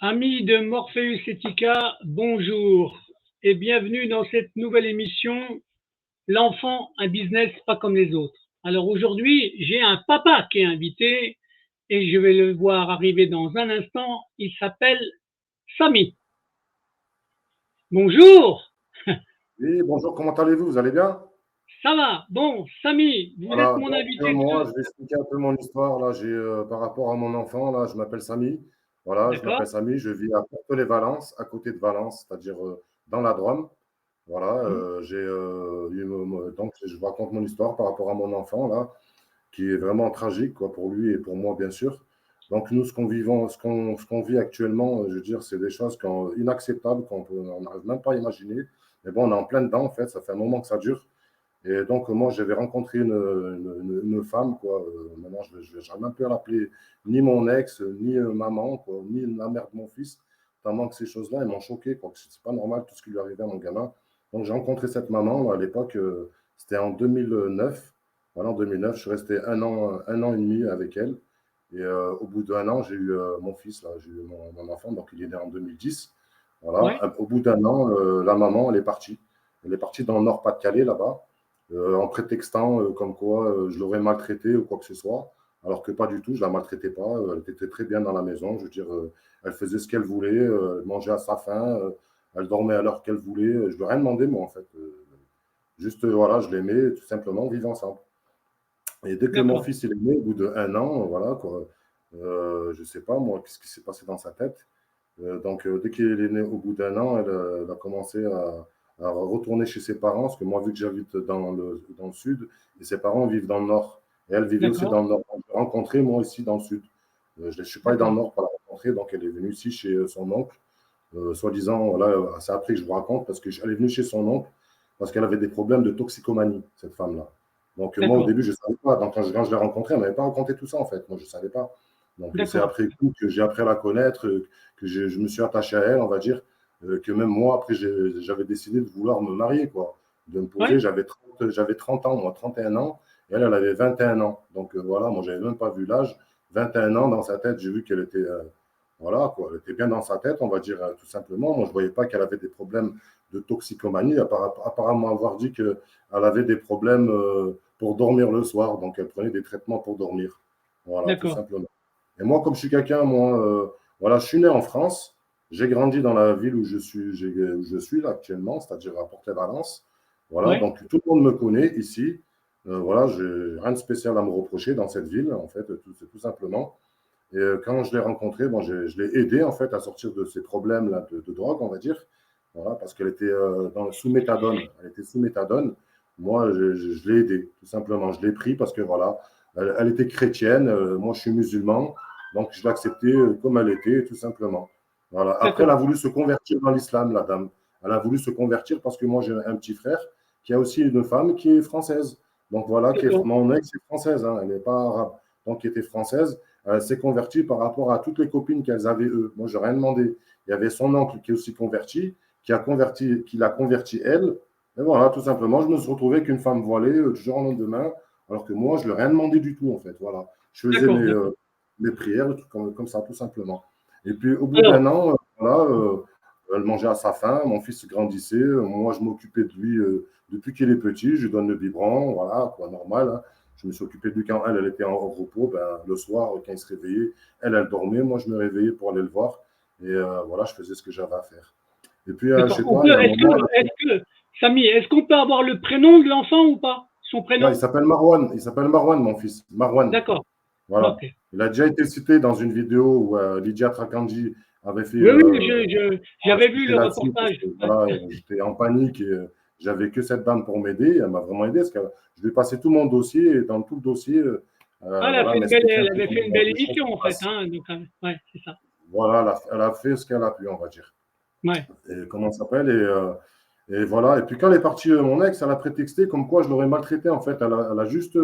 Amis de Morpheus Etica, bonjour et bienvenue dans cette nouvelle émission L'enfant, un business pas comme les autres. Alors aujourd'hui, j'ai un papa qui est invité et je vais le voir arriver dans un instant. Il s'appelle Samy. Bonjour, Oui, bonjour, comment allez-vous? Vous allez bien? ça va? Bon, Samy, vous êtes Voilà, mon donc invité moi, de... je vais expliquer un peu mon histoire. Là, par rapport à mon enfant, là, je m'appelle Samy. Voilà, je D'accord? m'appelle Samy, je vis à Porto-les-Valences, à côté de Valence, c'est-à-dire dans la Drôme. Voilà, Hmm. donc je vous raconte mon histoire par rapport à mon enfant, là, qui est vraiment tragique, quoi, pour lui et pour moi, bien sûr. Donc nous, ce qu'on vit actuellement, je veux dire, c'est des choses inacceptables on n'arrive même pas à imaginer. Mais bon, on est en plein dedans, en fait, ça fait un moment que ça dure. Et donc, moi, j'avais rencontré une femme, quoi. Maintenant, je vais jamais plus l'appeler ni mon ex, ni maman, quoi, ni la mère de mon fils. Tellement que ces choses-là, elles m'ont choqué, quoi. C'est pas normal tout ce qui lui arrivait à mon gamin. Donc, j'ai rencontré cette maman, à l'époque, c'était en 2009. Voilà, en 2009, je suis resté un an et demi avec elle. Et au bout d'un an, j'ai eu mon fils, là, j'ai eu mon enfant, donc il est né en 2010. Voilà, Ouais, au bout d'un an, la maman, elle est partie. Elle est partie dans le Nord-Pas-de-Calais, là-bas en prétextant comme quoi je l'aurais maltraitée ou quoi que ce soit, alors que pas du tout, je la maltraitais pas, elle était très bien dans la maison, je veux dire, elle faisait ce qu'elle voulait, elle mangeait à sa faim, elle dormait à l'heure qu'elle voulait, je lui ai rien demandé moi en fait, juste voilà, je l'aimais tout simplement, vivre ensemble. Et dès que mon d'accord. fils il est né, au bout d'un an, voilà quoi, je sais pas moi, qu'est-ce qui s'est passé dans sa tête. Dès qu'il est né au bout d'un an, elle a commencé à retourner chez ses parents, parce que moi, vu que j'habite dans le sud, et ses parents vivent dans le nord, et elle vivait aussi D'accord, dans le nord. Donc, je l'ai rencontrée, moi, ici, dans le sud. Je ne suis pas allé dans le d'accord, nord pour la rencontrer, donc elle est venue ici chez son oncle, soi-disant, voilà, c'est après que je vous raconte, parce qu'elle est venue chez son oncle, parce qu'elle avait des problèmes de toxicomanie, cette femme-là. Donc, moi, au d'accord, début, je ne savais pas. Donc, quand je l'ai rencontrée, elle ne m'avait pas raconté tout ça, en fait. Moi, je ne savais pas. Donc, c'est d'accord, après coup que j'ai appris à la connaître, que je me suis attaché à elle, on va dire, que même moi, après, j'avais décidé de vouloir me marier, quoi, de me poser. ouais, J'avais 30 ans, moi, 31 ans, et elle avait 21 ans. Donc, voilà, moi, je n'avais même pas vu l'âge. 21 ans, dans sa tête, j'ai vu qu'elle était, voilà, quoi, elle était bien dans sa tête, on va dire, tout simplement. Moi, je ne voyais pas qu'elle avait des problèmes de toxicomanie, apparemment avoir dit qu'elle avait des problèmes pour dormir le soir, donc elle prenait des traitements pour dormir. Voilà, tout d'accord, simplement. Et moi, comme je suis quelqu'un, moi, voilà, je suis né en France. J'ai grandi dans la ville où je suis là actuellement, c'est-à-dire à Porto-Valence. Voilà, ouais, donc tout le monde me connaît ici. Voilà, j'ai rien de spécial à me reprocher dans cette ville, en fait, c'est tout simplement. Et quand je l'ai rencontrée, bon, je l'ai aidée en fait à sortir de ces problèmes-là de drogue, on va dire. Voilà, parce qu'elle était sous méthadone. Elle était sous méthadone. Moi, je l'ai aidée, tout simplement. Je l'ai pris parce que voilà, elle était chrétienne. Moi, je suis musulman. Donc, je l'ai acceptée comme elle était, tout simplement. Voilà. Après, elle d'accord, a voulu se convertir dans l'islam, la dame. Elle a voulu se convertir parce que moi, j'ai un petit frère qui a aussi une femme qui est française. Donc, voilà, d'accord, mon ex est française, hein, elle n'est pas arabe. Donc, qui était française, s'est convertie par rapport à toutes les copines qu'elles avaient eux. Moi, je n'ai rien demandé. Il y avait son oncle qui est aussi converti, qui l'a converti elle. Et voilà, tout simplement, je me suis retrouvé avec une femme voilée du jour au lendemain, alors que moi, je ne lui ai rien demandé du tout, en fait. Voilà. Je faisais d'accord, d'accord. mes prières, comme ça, tout simplement. Et puis, au bout Alors, d'un an, voilà, elle mangeait à sa faim, mon fils grandissait, moi, je m'occupais de lui depuis qu'il est petit, je lui donne le biberon, voilà, quoi, normal, hein. Je me suis occupé de lui quand elle était en repos. Ben, le soir, quand il se réveillait, elle dormait. Moi, je me réveillais pour aller le voir. Et voilà, je faisais ce que j'avais à faire. Et puis, je d'accord. sais pas, il y a un moment, Samy, est-ce qu'on peut avoir le prénom de l'enfant ou pas? Son il prénom? s'appelle Marwan. Il s'appelle Marwan, mon fils. Marwan. D'accord. Voilà. Ok. Il a déjà été cité dans une vidéo où Lydia Trakanji avait fait. Oui, oui, Je j'avais vu cliquais le là-dessus parce reportage. que Ouais. voilà, j'étais en panique et j'avais que cette dame pour m'aider. Elle m'a vraiment aidé parce que je lui ai passé tout mon dossier et dans tout le dossier, Ah, voilà, m'expliquer un elle peu avait fait une comment belle les choses émission se en fait, passent. hein. Donc, ouais, c'est ça. Voilà, elle a fait ce qu'elle a pu, on va dire. Ouais. Et comment ça s'appelle et voilà. Et puis quand elle est partie, mon ex, elle a prétexté comme quoi je l'aurais maltraité. En fait, elle a juste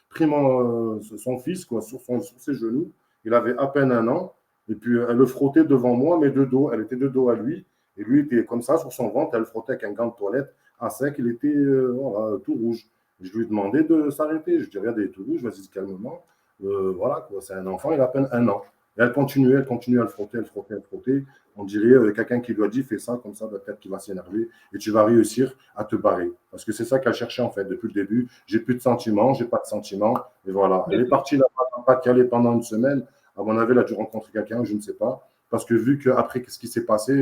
pris son fils quoi, sur ses genoux. Il avait à peine un an. Et puis elle le frottait devant moi, mais de dos. Elle était de dos à lui. Et lui était comme ça sur son ventre. Elle le frottait avec un gant de toilette à sec. Il était voilà, tout rouge. Je lui ai demandé de s'arrêter. Je lui ai dit, regarde, il est tout rouge, vas-y calmement. Voilà, quoi. C'est un enfant, il a à peine un an. elle continuait à le frotter, elle frottait, elle frottait. On dirait quelqu'un qui lui a dit fais ça, comme ça, peut-être qu'il va s'énerver et tu vas réussir à te barrer. Parce que c'est ça qu'elle cherchait en fait depuis le début. J'ai plus de sentiments, j'ai pas de sentiments. Et voilà. Elle est partie là-bas dans le Pas-de-Calais pendant une semaine. À mon avis, elle a dû rencontrer quelqu'un, je ne sais pas. Parce que vu qu'après, ce qui s'est passé,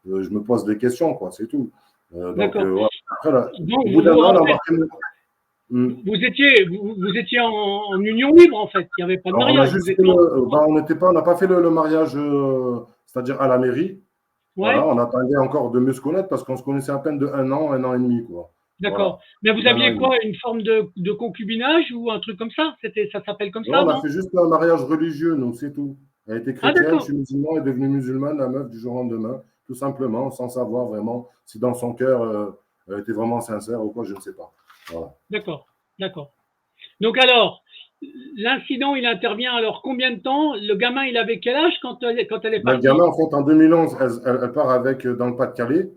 je me pose des questions, quoi, c'est tout. D'accord. Après, là, Donc, au bout d'un an, en elle a fait, marqué. vous étiez en union libre, en fait. Il n'y avait pas de Alors, on a mariage. juste fait on n'a pas fait le mariage, c'est-à-dire à la mairie. Voilà, Ouais, on attendait encore de mieux se connaître parce qu'on se connaissait à peine de un an et demi, quoi. Voilà, d'accord. Mais vous d'un an aviez et demi. quoi, une forme de concubinage ou un truc comme ça? Ça s'appelle comme Non, ça, on a non? fait juste un mariage religieux, nous, c'est tout. Elle était Ah, chrétienne, je d'accord. suis musulman, elle est devenue musulmane, la meuf, du jour au lendemain, tout simplement, sans savoir vraiment si dans son cœur, elle était vraiment sincère ou quoi, je ne sais pas. Voilà. D'accord. D'accord. Donc, alors, l'incident, il intervient alors combien de temps? Le gamin, il avait quel âge quand elle est Ben, le gamin, partie? en fait, en 2011, elle part avec dans le Pas-de-Calais.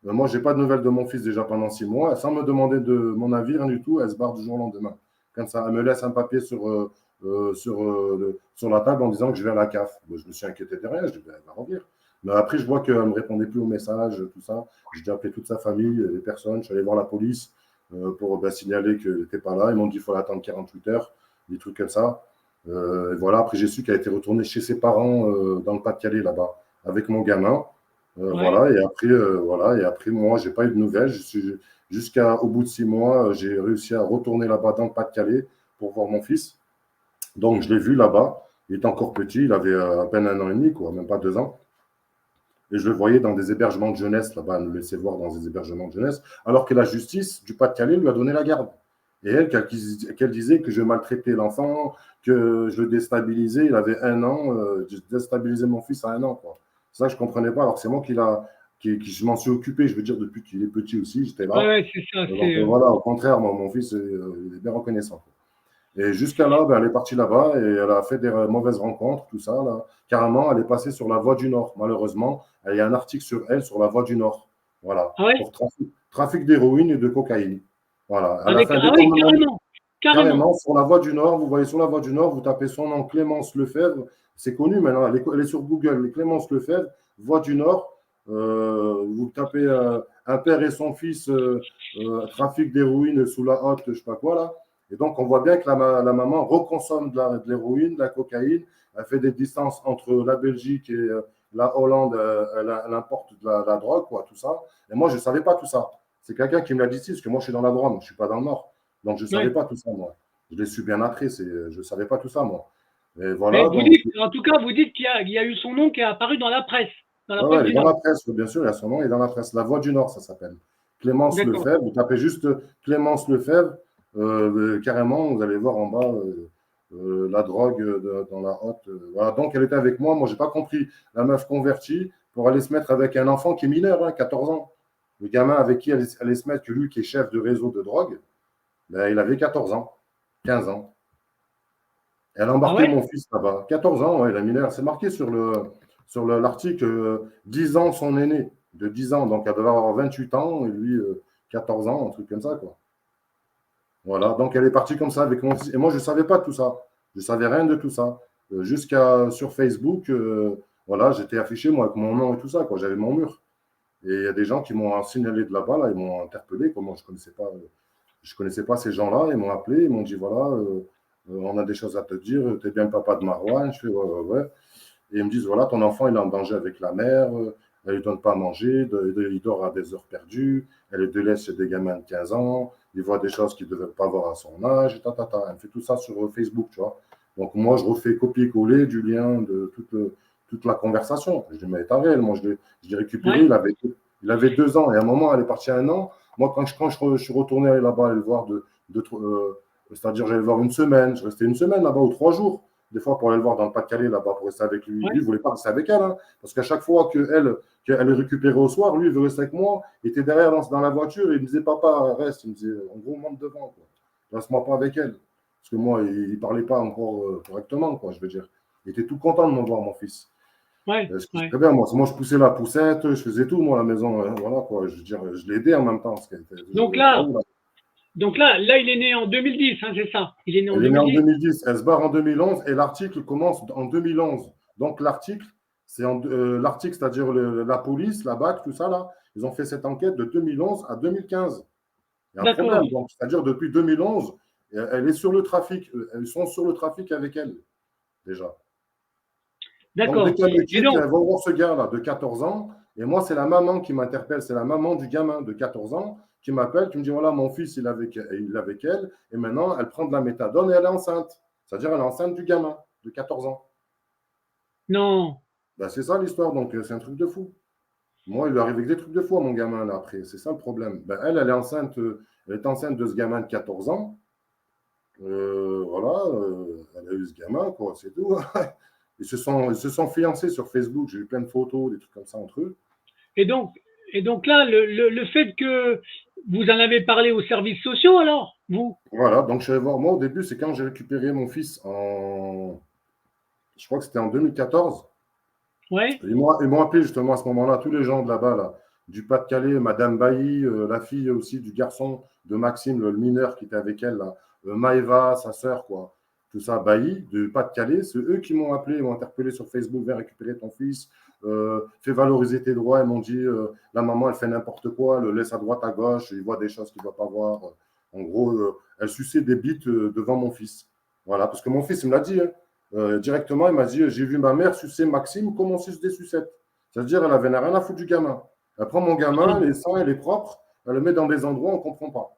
Moi, je n'ai pas de nouvelles de mon fils déjà pendant 6 mois. Sans me demander de mon avis, rien du tout, elle se barre du jour au lendemain. Comme ça, elle me laisse un papier sur la table en disant que je vais à la CAF. Bon, je me suis inquiété de rien, je dis, ben, elle va revenir. Mais après, je vois qu'elle ne me répondait plus aux messages, tout ça. J'ai dû appeler toute sa famille, les personnes. Je suis allé voir la police pour signaler qu'elle n'était pas là. Ils m'ont dit qu'il faut attendre 48 heures, des trucs comme ça. Et voilà, après, j'ai su qu'elle était retournée chez ses parents dans le Pas-de-Calais, là-bas, avec mon gamin. Ouais. Voilà, et après, moi, j'ai pas eu de nouvelles. Jusqu'au bout de 6 mois, j'ai réussi à retourner là-bas dans le Pas-de-Calais pour voir mon fils. Donc, je l'ai vu là-bas. Il était encore petit, il avait à peine un an et demi, quoi, même pas 2 ans. Et je le voyais dans des hébergements de jeunesse, là-bas, elle me laissait voir dans des hébergements de jeunesse, alors que la justice du Pas-de-Calais lui a donné la garde. Et elle, qu'elle disait que je maltraitais l'enfant, que je le déstabilisais, il avait 1 an, je déstabilisais mon fils à 1 an, quoi. Ça, je ne comprenais pas. Alors, c'est moi qui je m'en suis occupé, je veux dire, depuis qu'il est petit aussi, j'étais Ouais, là. ouais, c'est ça. Donc, voilà, au contraire, mon fils, il est bien reconnaissant. Et jusqu'à là, ben, elle est partie là-bas et elle a fait des mauvaises rencontres, tout ça. Là. Carrément, elle est passée sur la voie du Nord. Malheureusement, il y a un article sur elle sur la voie du Nord. Voilà, Ah ouais? pour trafic d'héroïne et de cocaïne. Voilà, elle a fait un Ah oui, détournement carrément. Carrément. carrément sur la voie du Nord. Vous voyez sur la voie du Nord, vous tapez son nom, Clémence Lefebvre. C'est connu maintenant, elle est sur Google. Clémence Lefebvre, voie du Nord. Vous tapez un père et son fils, trafic d'héroïne sous la hotte, je ne sais pas quoi là. Et donc, on voit bien que la maman reconsomme de l'héroïne, de la cocaïne. Elle fait des distances entre la Belgique et la Hollande. Elle importe de la drogue, quoi, tout ça. Et moi, je ne savais pas tout ça. C'est quelqu'un qui me l'a dit ici, parce que moi, je suis dans la Drôme, je ne suis pas dans le Nord. Donc, je ne savais Ouais. pas tout ça, moi. Je l'ai su bien après. Je ne savais pas tout ça, moi. Et Mais voilà, vous donc, dites, en tout cas, vous dites qu'il y a eu son nom qui est apparu dans la ouais, ouais, presse elle est du dans Nord. la presse, bien sûr, il y a son nom, il est dans la presse. La Voix du Nord, ça s'appelle. Clémence D'accord. Lefebvre, vous tapez juste Clémence Lefebvre, carrément, vous allez voir en bas la drogue dans la hotte. Voilà. Donc, elle était avec moi. Moi, je n'ai pas compris. La meuf convertie pour aller se mettre avec un enfant qui est mineur, hein, 14 ans. Le gamin avec qui elle allait se mettre, que lui qui est chef de réseau de drogue, ben, il avait 14 ans, 15 ans. Elle a Ah embarqué ouais? mon fils là-bas. 14 ans, ouais, la mineure. C'est marqué sur l'article 10 ans son aîné, de 10 ans. Donc elle devait avoir 28 ans et lui 14 ans, un truc comme ça, quoi. Voilà. Donc elle est partie comme ça avec mon fils. Et moi, je ne savais pas tout ça. Je ne savais rien de tout ça. Jusqu'à sur Facebook, voilà, j'étais affiché, moi, avec mon nom et tout ça, quoi. J'avais mon mur. Et il y a des gens qui m'ont signalé de là-bas, là, ils m'ont interpellé. Comment je connaissais pas ces gens-là. Ils m'ont appelé, ils m'ont dit voilà, on a des choses à te dire. Tu es bien le papa de Marouane. Je fais ouais, ouais, ouais. Et ils me disent voilà, ton enfant il est en danger avec la mère. Elle ne lui donne pas à manger. Il dort à des heures perdues. Elle est de laisse chez des gamins de 15 ans. Il voit des choses qu'il ne devait pas voir à son âge. Elle me fait tout ça sur Facebook, tu vois. Donc moi, je refais copier-coller du lien de toute la conversation. Je dis mais t'as réel. Moi, je l'ai récupéré. Ouais. Il avait 2 ans. Et à un moment, elle est partie à 1 an. Moi, quand je suis retourné là-bas aller le voir, c'est-à-dire j'allais le voir une semaine, je restais une semaine là-bas ou 3 jours, des fois pour aller le voir dans le Pas-de-Calais là-bas pour rester avec lui. Lui, Ouais. il ne voulait pas rester avec elle, hein, parce qu'à chaque fois qu'elle est récupérée au soir, lui, il veut rester avec moi. Il était derrière dans la voiture et il me disait papa, reste. Il me disait en gros, monte devant, quoi. Laisse-moi pas avec elle. Parce que moi, il ne parlait pas encore correctement, quoi, je veux dire. Il était tout content de me voir, mon fils. Ouais. C'est Ouais. très bien, moi, je poussais la poussette, je faisais tout, moi, à la maison. Voilà, quoi. Je veux dire, je l'ai aidé en même temps. Parce qu'elle était Donc au cas là, où, là. il est né en 2010, hein, c'est ça. Il est né en Elle est née en 2010. 2010, elle se barre en 2011 et l'article commence en 2011. Donc, l'article, c'est-à-dire la police, la BAC, tout ça, là, ils ont fait cette enquête de 2011 à 2015. Il y a un D'accord, problème. Donc, c'est-à-dire, depuis 2011, elle est sur le trafic. Ils sont sur le trafic avec elle, déjà. Donc, dès d'accord. qu'elle me Et quitte, donc, elles vont voir ce gars-là de 14 ans. Et moi, c'est la maman qui m'interpelle. C'est la maman du gamin de 14 ans qui m'appelle, qui me dit, voilà, mon fils, il est avec elle. Et maintenant, elle prend de la méthadone et elle est enceinte. C'est-à-dire, elle est enceinte du gamin de 14 ans. non, Ben, c'est ça l'histoire. Donc, c'est un truc de fou. Moi, il lui arrive des trucs de fou à mon gamin, là, après. C'est ça le problème. Ben, elle est enceinte. Elle est enceinte de ce gamin de 14 ans. Voilà, elle a eu ce gamin, quoi, c'est tout. Ils se sont fiancés sur Facebook. J'ai eu plein de photos, des trucs comme ça entre eux. et donc, et donc là, le fait que vous en avez parlé aux services sociaux, alors, vous? Voilà, donc je suis allé voir. Moi, au début, c'est quand j'ai récupéré mon fils en. Je crois que c'était en 2014. Ouais, Ils m'ont appelé justement à ce moment-là, tous les gens de là-bas, là, du Pas-de-Calais, Madame Bailly, la fille aussi du garçon de Maxime, le mineur qui était avec elle, là, Maëva, sa sœur, quoi. Tout ça, Bailly, du Pas-de-Calais, c'est eux qui m'ont appelé, ils m'ont interpellé sur Facebook, viens récupérer ton fils, fais valoriser tes droits. Ils m'ont dit, la maman, elle fait n'importe quoi, elle le laisse à droite, à gauche, il voit des choses qu'il ne doit pas voir. En gros, elle suçait des bites devant mon fils. Voilà, parce que mon fils, il me l'a dit, hein. Directement, il m'a dit, j'ai vu ma mère sucer Maxime comme on suce des sucettes. C'est-à-dire, elle avait rien à foutre du gamin. Elle prend mon gamin, non, les sangs, elle est propre, elle le met dans des endroits, on ne comprend pas.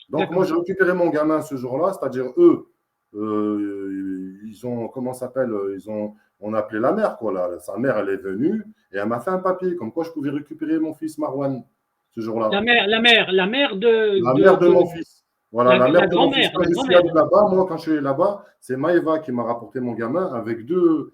Donc, moi, d'accord. j'ai récupéré mon gamin ce jour-là, c'est-à-dire eux, ils ont, comment ça s'appelle, on a appelé la mère, quoi. Là. Sa mère, elle est venue et elle m'a fait un papier, comme quoi je pouvais récupérer mon fils Marwan ce jour-là. La mère La mère de mon fils. Voilà, la mère la de mon fils. grand-mère, Quand la je suis grand-mère. allé là-bas, moi, quand je suis allé là-bas, c'est Maëva qui m'a rapporté mon gamin avec deux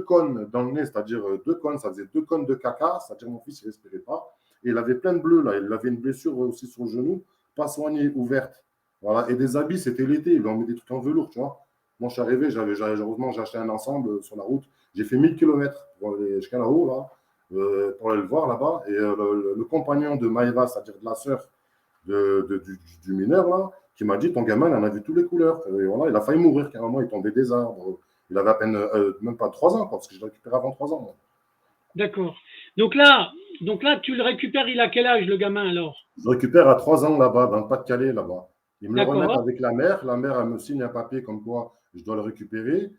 cônes dans le nez, c'est-à-dire deux cônes, ça faisait deux cônes de caca, c'est-à-dire mon fils ne respirait pas. Et il avait plein de bleus, là. Il avait une blessure aussi sur le genou, pas soignée, ouverte. Voilà. Et des habits, c'était l'été. Ils lui ont mis des trucs en velours, tu vois. Moi, je suis arrivé, heureusement, j'ai acheté un ensemble sur la route. J'ai fait 1000 km pour aller jusqu'à là-haut, là, pour aller le voir là-bas. Et le compagnon de Maëva, c'est-à-dire de la sœur du mineur, là, qui m'a dit, ton gamin, il en a vu toutes les couleurs. Et voilà, il a failli mourir carrément, il tombait des arbres. Il avait à peine, même pas 3 ans, quoi, parce que je l'ai récupéré avant 3 ans. Moi. D'accord. Donc là, tu le récupères, il a quel âge, le gamin, alors? Je le récupère à 3 ans là-bas, dans le Pas-de-Calais, là-bas. Ils me le remettent D'accord. avec la mère. La mère, elle me signe un papier comme quoi je dois le récupérer.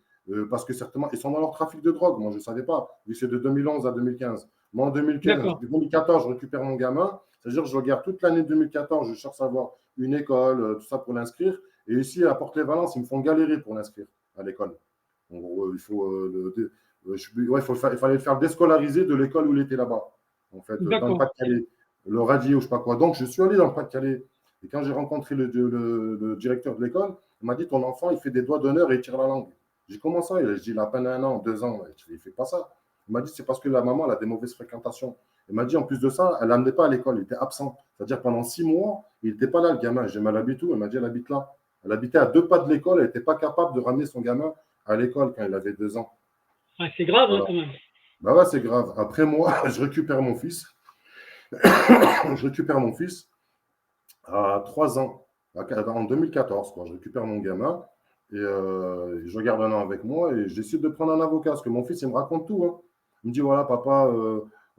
Parce que certainement, ils sont dans leur trafic de drogue. Moi, je ne savais pas, vu que c'est de 2011 à 2015. Moi, en 2015, D'accord. 2014, je récupère mon gamin. C'est-à-dire que je regarde toute l'année 2014, je cherche à avoir une école, tout ça pour l'inscrire. Et ici, à Porte-les-Valences, ils me font galérer pour l'inscrire à l'école. En gros, il faut, il fallait le faire déscolariser de l'école où il était là-bas, en fait, dans le D'accord. Pas-de-Calais, le radier ou je ne sais pas quoi. Donc, je suis allé dans le Pas-de-Calais. Et quand j'ai rencontré le directeur de l'école, il m'a dit, ton enfant, il fait des doigts d'honneur et il tire la langue. J'ai dit, comment ça? Il a dit, il a à peine 1 an, 2 ans. Il ne fait pas ça. Il m'a dit, c'est parce que la maman, elle a des mauvaises fréquentations. Il m'a dit, en plus de ça, elle ne l'amenait pas à l'école, il était absent. C'est-à-dire, pendant 6 mois, il n'était pas là, le gamin. J'ai mal habité où? Elle m'a dit, elle habite là. Elle habitait à 2 pas de l'école, elle n'était pas capable de ramener son gamin à l'école quand il avait 2 ans. Ah, c'est grave, hein, Voilà. quand même. Bah ouais, c'est grave. Après, moi, je récupère mon fils. Je récupère mon fils à 3 ans, en 2014, quoi. Je récupère mon gamin et je garde un an avec moi et je décide de prendre un avocat parce que mon fils, il me raconte tout. Hein. Il me dit, voilà, papa,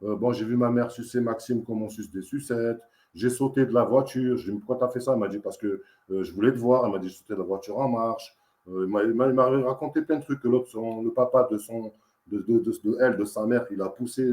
bon, j'ai vu ma mère sucer Maxime comme on suce des sucettes. J'ai sauté de la voiture. Je lui ai dit, pourquoi tu as fait ça? Il m'a dit, parce que je voulais te voir. Il m'a dit, j'ai sauté de la voiture en marche. Il m'a raconté plein de trucs que le papa de elle, de sa mère, il a poussé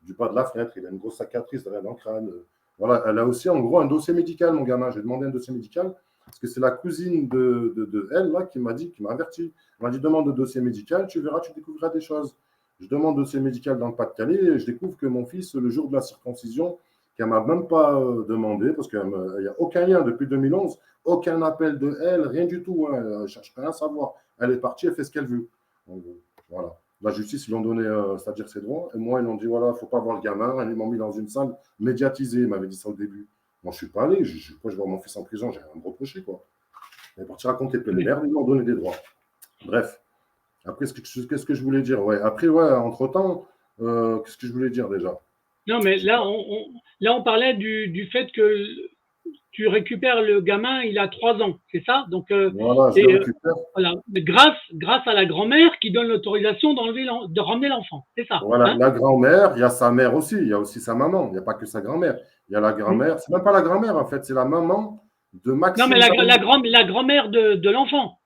du pas de la fenêtre. Il a une grosse cicatrice derrière dans le crâne. Voilà, elle a aussi en gros un dossier médical, mon gamin. J'ai demandé un dossier médical parce que c'est la cousine de elle là qui m'a dit, qui m'a averti. Elle m'a dit demande le dossier médical, tu verras, tu découvriras des choses. Je demande le dossier médical dans le Pas-de-Calais et je découvre que mon fils, le jour de la circoncision, qu'elle m'a même pas demandé parce qu'il n'y a aucun lien depuis 2011, aucun appel de elle, rien du tout. Hein, elle ne cherche rien à savoir. Elle est partie, elle fait ce qu'elle veut. Donc, voilà. La justice, ils lui ont donné, c'est-à-dire ses droits. Et moi, ils m'ont dit, voilà, il ne faut pas voir le gamin. Ils m'ont mis dans une salle médiatisée. Ils m'avaient dit ça au début. Moi, je ne suis pas allé. Je vais voir mon fils en prison. J'ai rien à me reprocher, quoi. Il est parti raconter plein de Oui. merde. Ils m'ont donné des droits. Bref. Après, qu'est-ce que je voulais dire? Ouais. Après, ouais, entre-temps, qu'est-ce que je voulais dire déjà? Non, mais là, on parlait du fait que tu récupères le gamin, il a 3 ans, c'est ça? Donc, Voilà, je et, le récupère. voilà, grâce à la grand-mère qui donne l'autorisation de ramener l'enfant, c'est ça, Voilà, hein? la grand-mère, il y a sa mère aussi, il y a aussi sa maman, il n'y a pas que sa grand-mère. Il y a la Mm. grand-mère, c'est même pas la grand-mère en fait, c'est la maman de Non, mais Maxime Zawi. la grand-mère de l'enfant.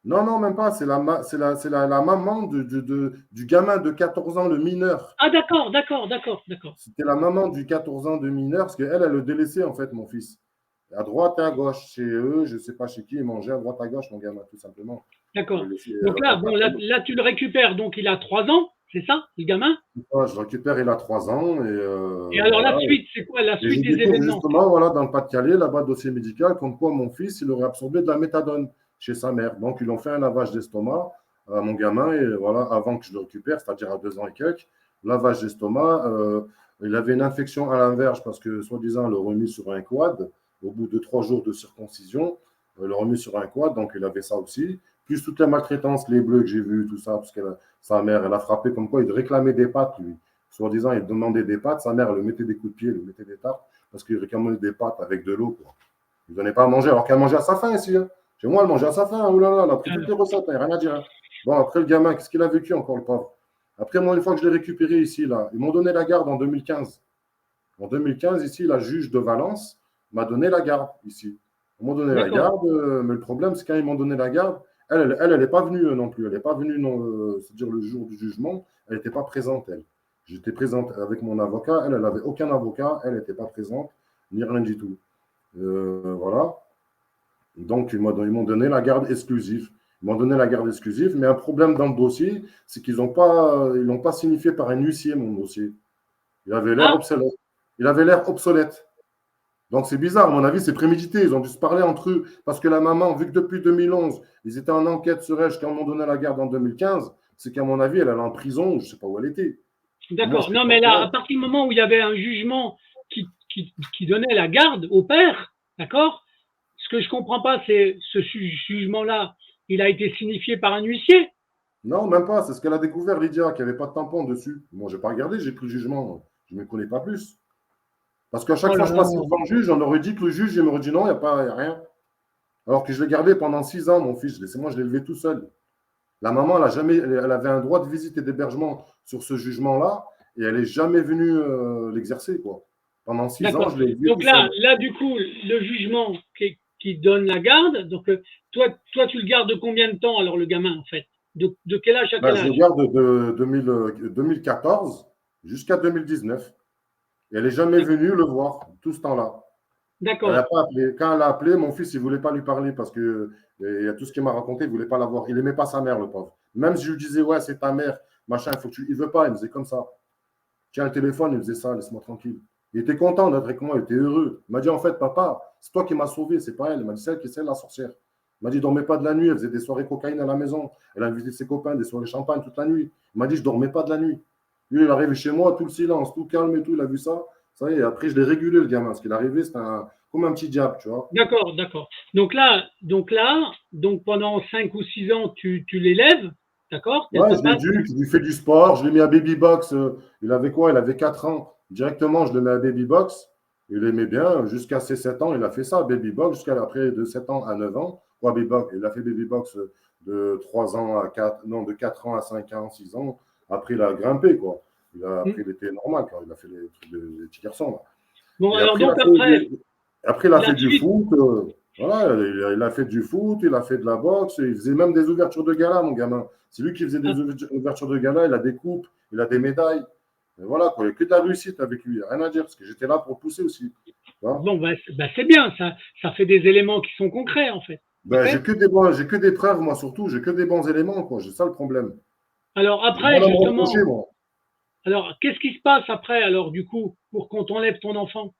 Non, non, même pas, c'est la maman du gamin de 14 ans, le mineur. Ah, d'accord, d'accord, d'accord, d'accord, C'était la maman du 14 ans de mineur, parce qu'elle, elle le délaissait en fait, mon fils. À droite et à gauche, chez eux, je ne sais pas chez qui, il mangeait à droite à gauche, mon gamin, tout simplement. Il d'accord. le laissait, Donc là, bon, là, tu le récupères, donc il a 3 ans, c'est ça, le gamin? je le récupère, il a 3 ans, et Et alors voilà. la suite, c'est quoi la Et je suite des découvre événements? justement, voilà, dans le Pas-de-Calais, là-bas, dossier médical, comme quoi mon fils, il aurait absorbé de la méthadone chez sa mère. Donc, ils ont fait un lavage d'estomac à mon gamin, et voilà, avant que je le récupère, c'est-à-dire à 2 ans et quelques, lavage d'estomac. Il avait une infection à l'inverge parce que, soi-disant, il l'a remis sur un quad. Au bout de 3 jours de circoncision, il l'a remis sur un quad, donc il avait ça aussi. Plus toute la maltraitance, les bleus que j'ai vus, tout ça, parce que sa mère, elle a frappé comme quoi il réclamait des pattes, lui. Soi-disant, il demandait des pâtes. Sa mère, elle le mettait des coups de pied, elle lui mettait des tartes parce qu'il réclamait des pâtes avec de l'eau. Il ne donnait pas à manger alors qu'elle mangeait à sa faim ici. Hein. Chez moi, elle mangeait à sa faim. Oh là là, elle a pris toutes les recettes, il n'y a rien à dire. Hein. Bon, après, le gamin, qu'est-ce qu'il a vécu encore, le pauvre? Après, moi, une fois que je l'ai récupéré ici, là, ils m'ont donné la garde en 2015. En 2015, ici, la juge de Valence m'a donné la garde ici. Ils m'ont donné la D'accord, garde, mais le problème, c'est quand ils m'ont donné la garde, elle n'est pas venue non plus. Elle n'est pas venue, c'est-à-dire le jour du jugement, elle n'était pas présente, elle. J'étais présente avec mon avocat, elle n'avait aucun avocat, elle n'était pas présente, ni rien du tout. Voilà. Donc, ils m'ont donné la garde exclusive. Ils m'ont donné la garde exclusive, mais un problème dans le dossier, c'est qu'ils l'ont pas signifié par un huissier, mon dossier. Il avait l'air ah, obsolète. Il avait l'air obsolète. Donc c'est bizarre, à mon avis, c'est prémédité. Ils ont dû se parler entre eux. Parce que la maman, vu que depuis 2011, ils étaient en enquête sur elle jusqu'à un moment donné la garde en 2015, c'est qu'à mon avis, elle allait en prison, je ne sais pas où elle était. Moi, je d'accord. n'étais Non, pas au mais là, à courant. partir du moment où il y avait un jugement qui donnait la garde au père, d'accord? Ce que je comprends pas, c'est ce jugement-là, il a été signifié par un huissier. Non, même pas. C'est ce qu'elle a découvert, Lydia, qu'il n'y avait pas de tampon dessus. Moi, je n'ai pas regardé, j'ai pris le jugement. Je ne me connais pas plus. Parce qu'à chaque Oh fois là que je là. passais devant le juge, on aurait dit que le juge, il m'aurait dit non, il n'y a pas, y a rien. Alors que je l'ai gardé pendant 6 ans, mon fils. Moi, je l'ai élevé tout seul. La maman, elle avait un droit de visite et d'hébergement sur ce jugement-là, et elle n'est jamais venue l'exercer, quoi. Pendant 6 ans, D'accord. je l'ai élevé tout Donc là, seul. du coup, le jugement qui donne la garde, donc toi, tu le gardes de combien de temps alors le gamin en fait? De quel âge à Ben, quel je le âge? garde de 2014 jusqu'à 2019. Et elle n'est jamais venue le voir tout ce temps-là. Elle n'a D'accord. pas appelé. Quand elle a appelé, mon fils, il ne voulait pas lui parler parce que il y a tout ce qu'il m'a raconté, il ne voulait pas la voir. Il n'aimait pas sa mère, le pauvre. Même si je lui disais, ouais, c'est ta mère, machin, il ne veut pas, il me faisait comme ça. Tiens le téléphone, il faisait ça, laisse-moi tranquille. Il était content d'être avec moi, il était heureux. Il m'a dit, en fait, papa, c'est toi qui m'as sauvé, c'est pas elle. Il m'a dit, c'est elle la sorcière. Il m'a dit, dormais pas de la nuit, elle faisait des soirées cocaïne à la maison. Elle invitait ses copains, des soirées champagne toute la nuit. Il m'a dit, je dormais pas de la nuit. Lui, il est arrivé chez moi, tout le silence, tout calme et tout, il a vu ça. Ça y est, après, je l'ai régulé, le gamin. Ce qu'il est arrivé, c'était comme un petit diable, tu vois. D'accord, d'accord. Donc pendant 5 ou 6 ans, tu l'élèves, d'accord? T'es le Ouais, je l'ai papa. éduqué, je lui fais du sport, je l'ai mis à Baby Box. Il avait quoi? Il avait 4 ans. Directement, je le mets à Baby Box. Il aimait bien. Jusqu'à ses 7 ans, il a fait ça, Baby Box, jusqu'à après de 7 ans à 9 ans. Ouais, Baby Box. Il a fait Baby Box de 3 ans à 4, non, de 4 ans à 5 ans, 6 ans. Après, il a grimpé, quoi. Après, il était normal, quand il a fait les trucs des petits garçons, là. Bon, Et alors après, donc après, il a la fait du suite. foot. Voilà, il a fait du foot, il a fait de la boxe, il faisait même des ouvertures de gala, mon gamin. C'est lui qui faisait des ouvertures de gala, il a des coupes, il a des médailles. Et voilà, quoi, il n'y a que de la réussite avec lui, rien à dire, parce que j'étais là pour le pousser aussi. Hein. Bon, c'est bien, ça fait des éléments qui sont concrets en fait. Ben, Ok? j'ai que des preuves, moi surtout, j'ai que des bons éléments, quoi. C'est ça le problème. Alors J'ai rien après, à me reprocher, justement, moi. alors qu'est-ce qui se passe après alors du coup pour qu'on t'enlève ton enfant?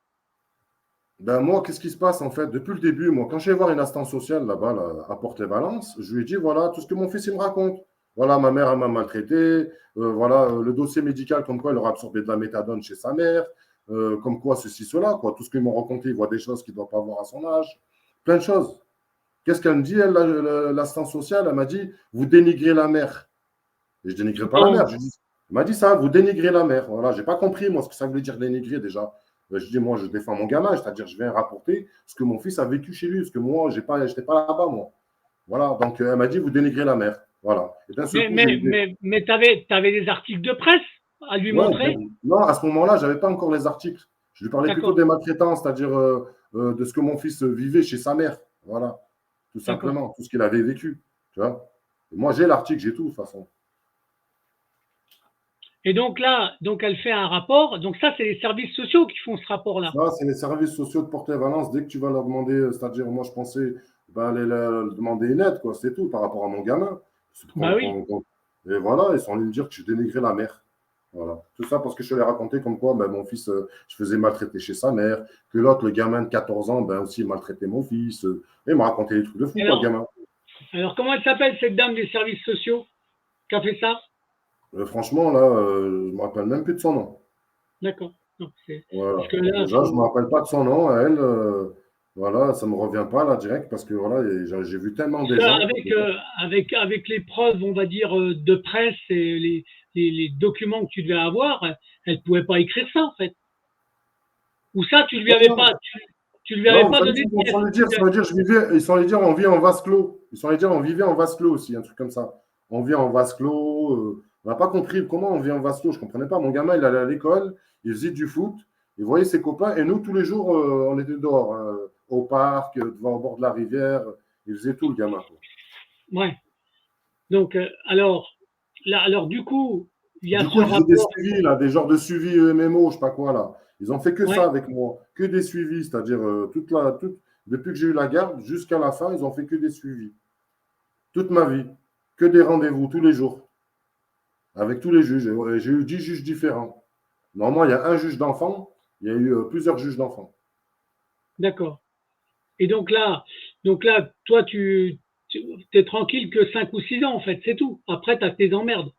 Ben, moi, qu'est-ce qui se passe en fait depuis le début? Moi, quand je vais voir une assistance sociale là-bas, là, à Porte-les-Valences, je lui ai dit voilà tout ce que mon fils il me raconte. Voilà, ma mère elle m'a maltraité. Voilà, le dossier médical, comme quoi il aurait absorbé de la méthadone chez sa mère. Comme quoi ceci, cela. Quoi. Tout ce qu'ils m'ont raconté, il voit des choses qu'il ne doit pas voir à son âge. Plein de choses. Qu'est-ce qu'elle me dit, elle, l'assistance sociale? Elle m'a dit vous dénigrez la mère. Et je dénigre pas la Non. mère. Elle m'a dit ça, vous dénigrez la mère. Voilà, j'ai pas compris, moi, ce que ça voulait dire dénigrer déjà. Je dis, moi, je défends mon gamin, c'est-à-dire, je viens rapporter ce que mon fils a vécu chez lui, parce que moi, je n'étais pas là-bas, moi. Voilà, donc elle m'a dit, vous dénigrez la mère. Voilà. Et d'un seul Mais, coup, j'ai mais, eu des. mais, mais t'avais des articles de presse à lui Ouais, montrer? non, à ce moment-là, je n'avais pas encore les articles. Je lui parlais plutôt D'accord, des maltraitances, c'est-à-dire de ce que mon fils vivait chez sa mère. Voilà, tout d'accord. simplement, tout ce qu'il avait vécu. Tu vois. Et moi, j'ai l'article, j'ai tout, de toute façon. Et donc là, donc elle fait un rapport. Donc ça, c'est les services sociaux qui font ce rapport-là. Ça, c'est les services sociaux de Porte-et-Valence. Dès que tu vas leur demander, c'est-à-dire, moi, je pensais ben, aller leur demander une aide, quoi, c'est tout, par rapport à mon gamin. Bah oui. Et voilà, ils sont allés me dire que je dénigrais la mère. Voilà. Tout ça parce que je te l'ai raconté comme quoi ben, mon fils, je faisais maltraiter chez sa mère, que l'autre, le gamin de 14 ans, ben, aussi, il maltraitait mon fils. Et il m'a raconté des trucs de fou, quoi, le Alors, gamin. alors comment elle s'appelle cette dame des services sociaux qui a fait ça? Franchement, là, je ne me rappelle même plus de son nom. D'accord. Donc parce Voilà. que là, Déjà, je ne me rappelle pas de son nom à elle. Voilà, ça ne me revient pas là direct parce que voilà, j'ai vu tellement des ça, gens. avec les preuves, on va dire, de presse et les documents que tu devais avoir, elle ne pouvait pas écrire ça en fait. Ou ça, Non, non, tu lui avais non, pas donné de ils pièce. sont allés dire, ça veut dire, ils sont allés dire, on vit en vase clos. Ils sont allés dire, on vivait en vase clos aussi, un truc comme ça. On vit en vase clos. On n'a pas compris comment on vit en vase clos. Je ne comprenais pas. Mon gamin, il allait à l'école, il faisait du foot, il voyait ses copains, et nous, tous les jours, on était dehors, hein, au parc, devant au bord de la rivière. Il faisait tout, le gamin, quoi. Ouais. Donc, alors du coup, il y a Du ce coup, ils faisaient des rapport. suivis, là, des genres de suivis MMO, je sais pas quoi, là. Ils ont fait que Ouais, ça avec moi, que des suivis, c'est-à-dire depuis que j'ai eu la garde jusqu'à la fin, ils ont fait que des suivis. Toute ma vie, que des rendez-vous tous les jours, avec tous les juges. J'ai eu 10 juges différents. Normalement, il y a un juge d'enfant, il y a eu plusieurs juges d'enfants. d'accord. Et donc là, toi, tu es tranquille que 5 ou 6 ans, en fait, c'est tout. Après, tu as tes emmerdes.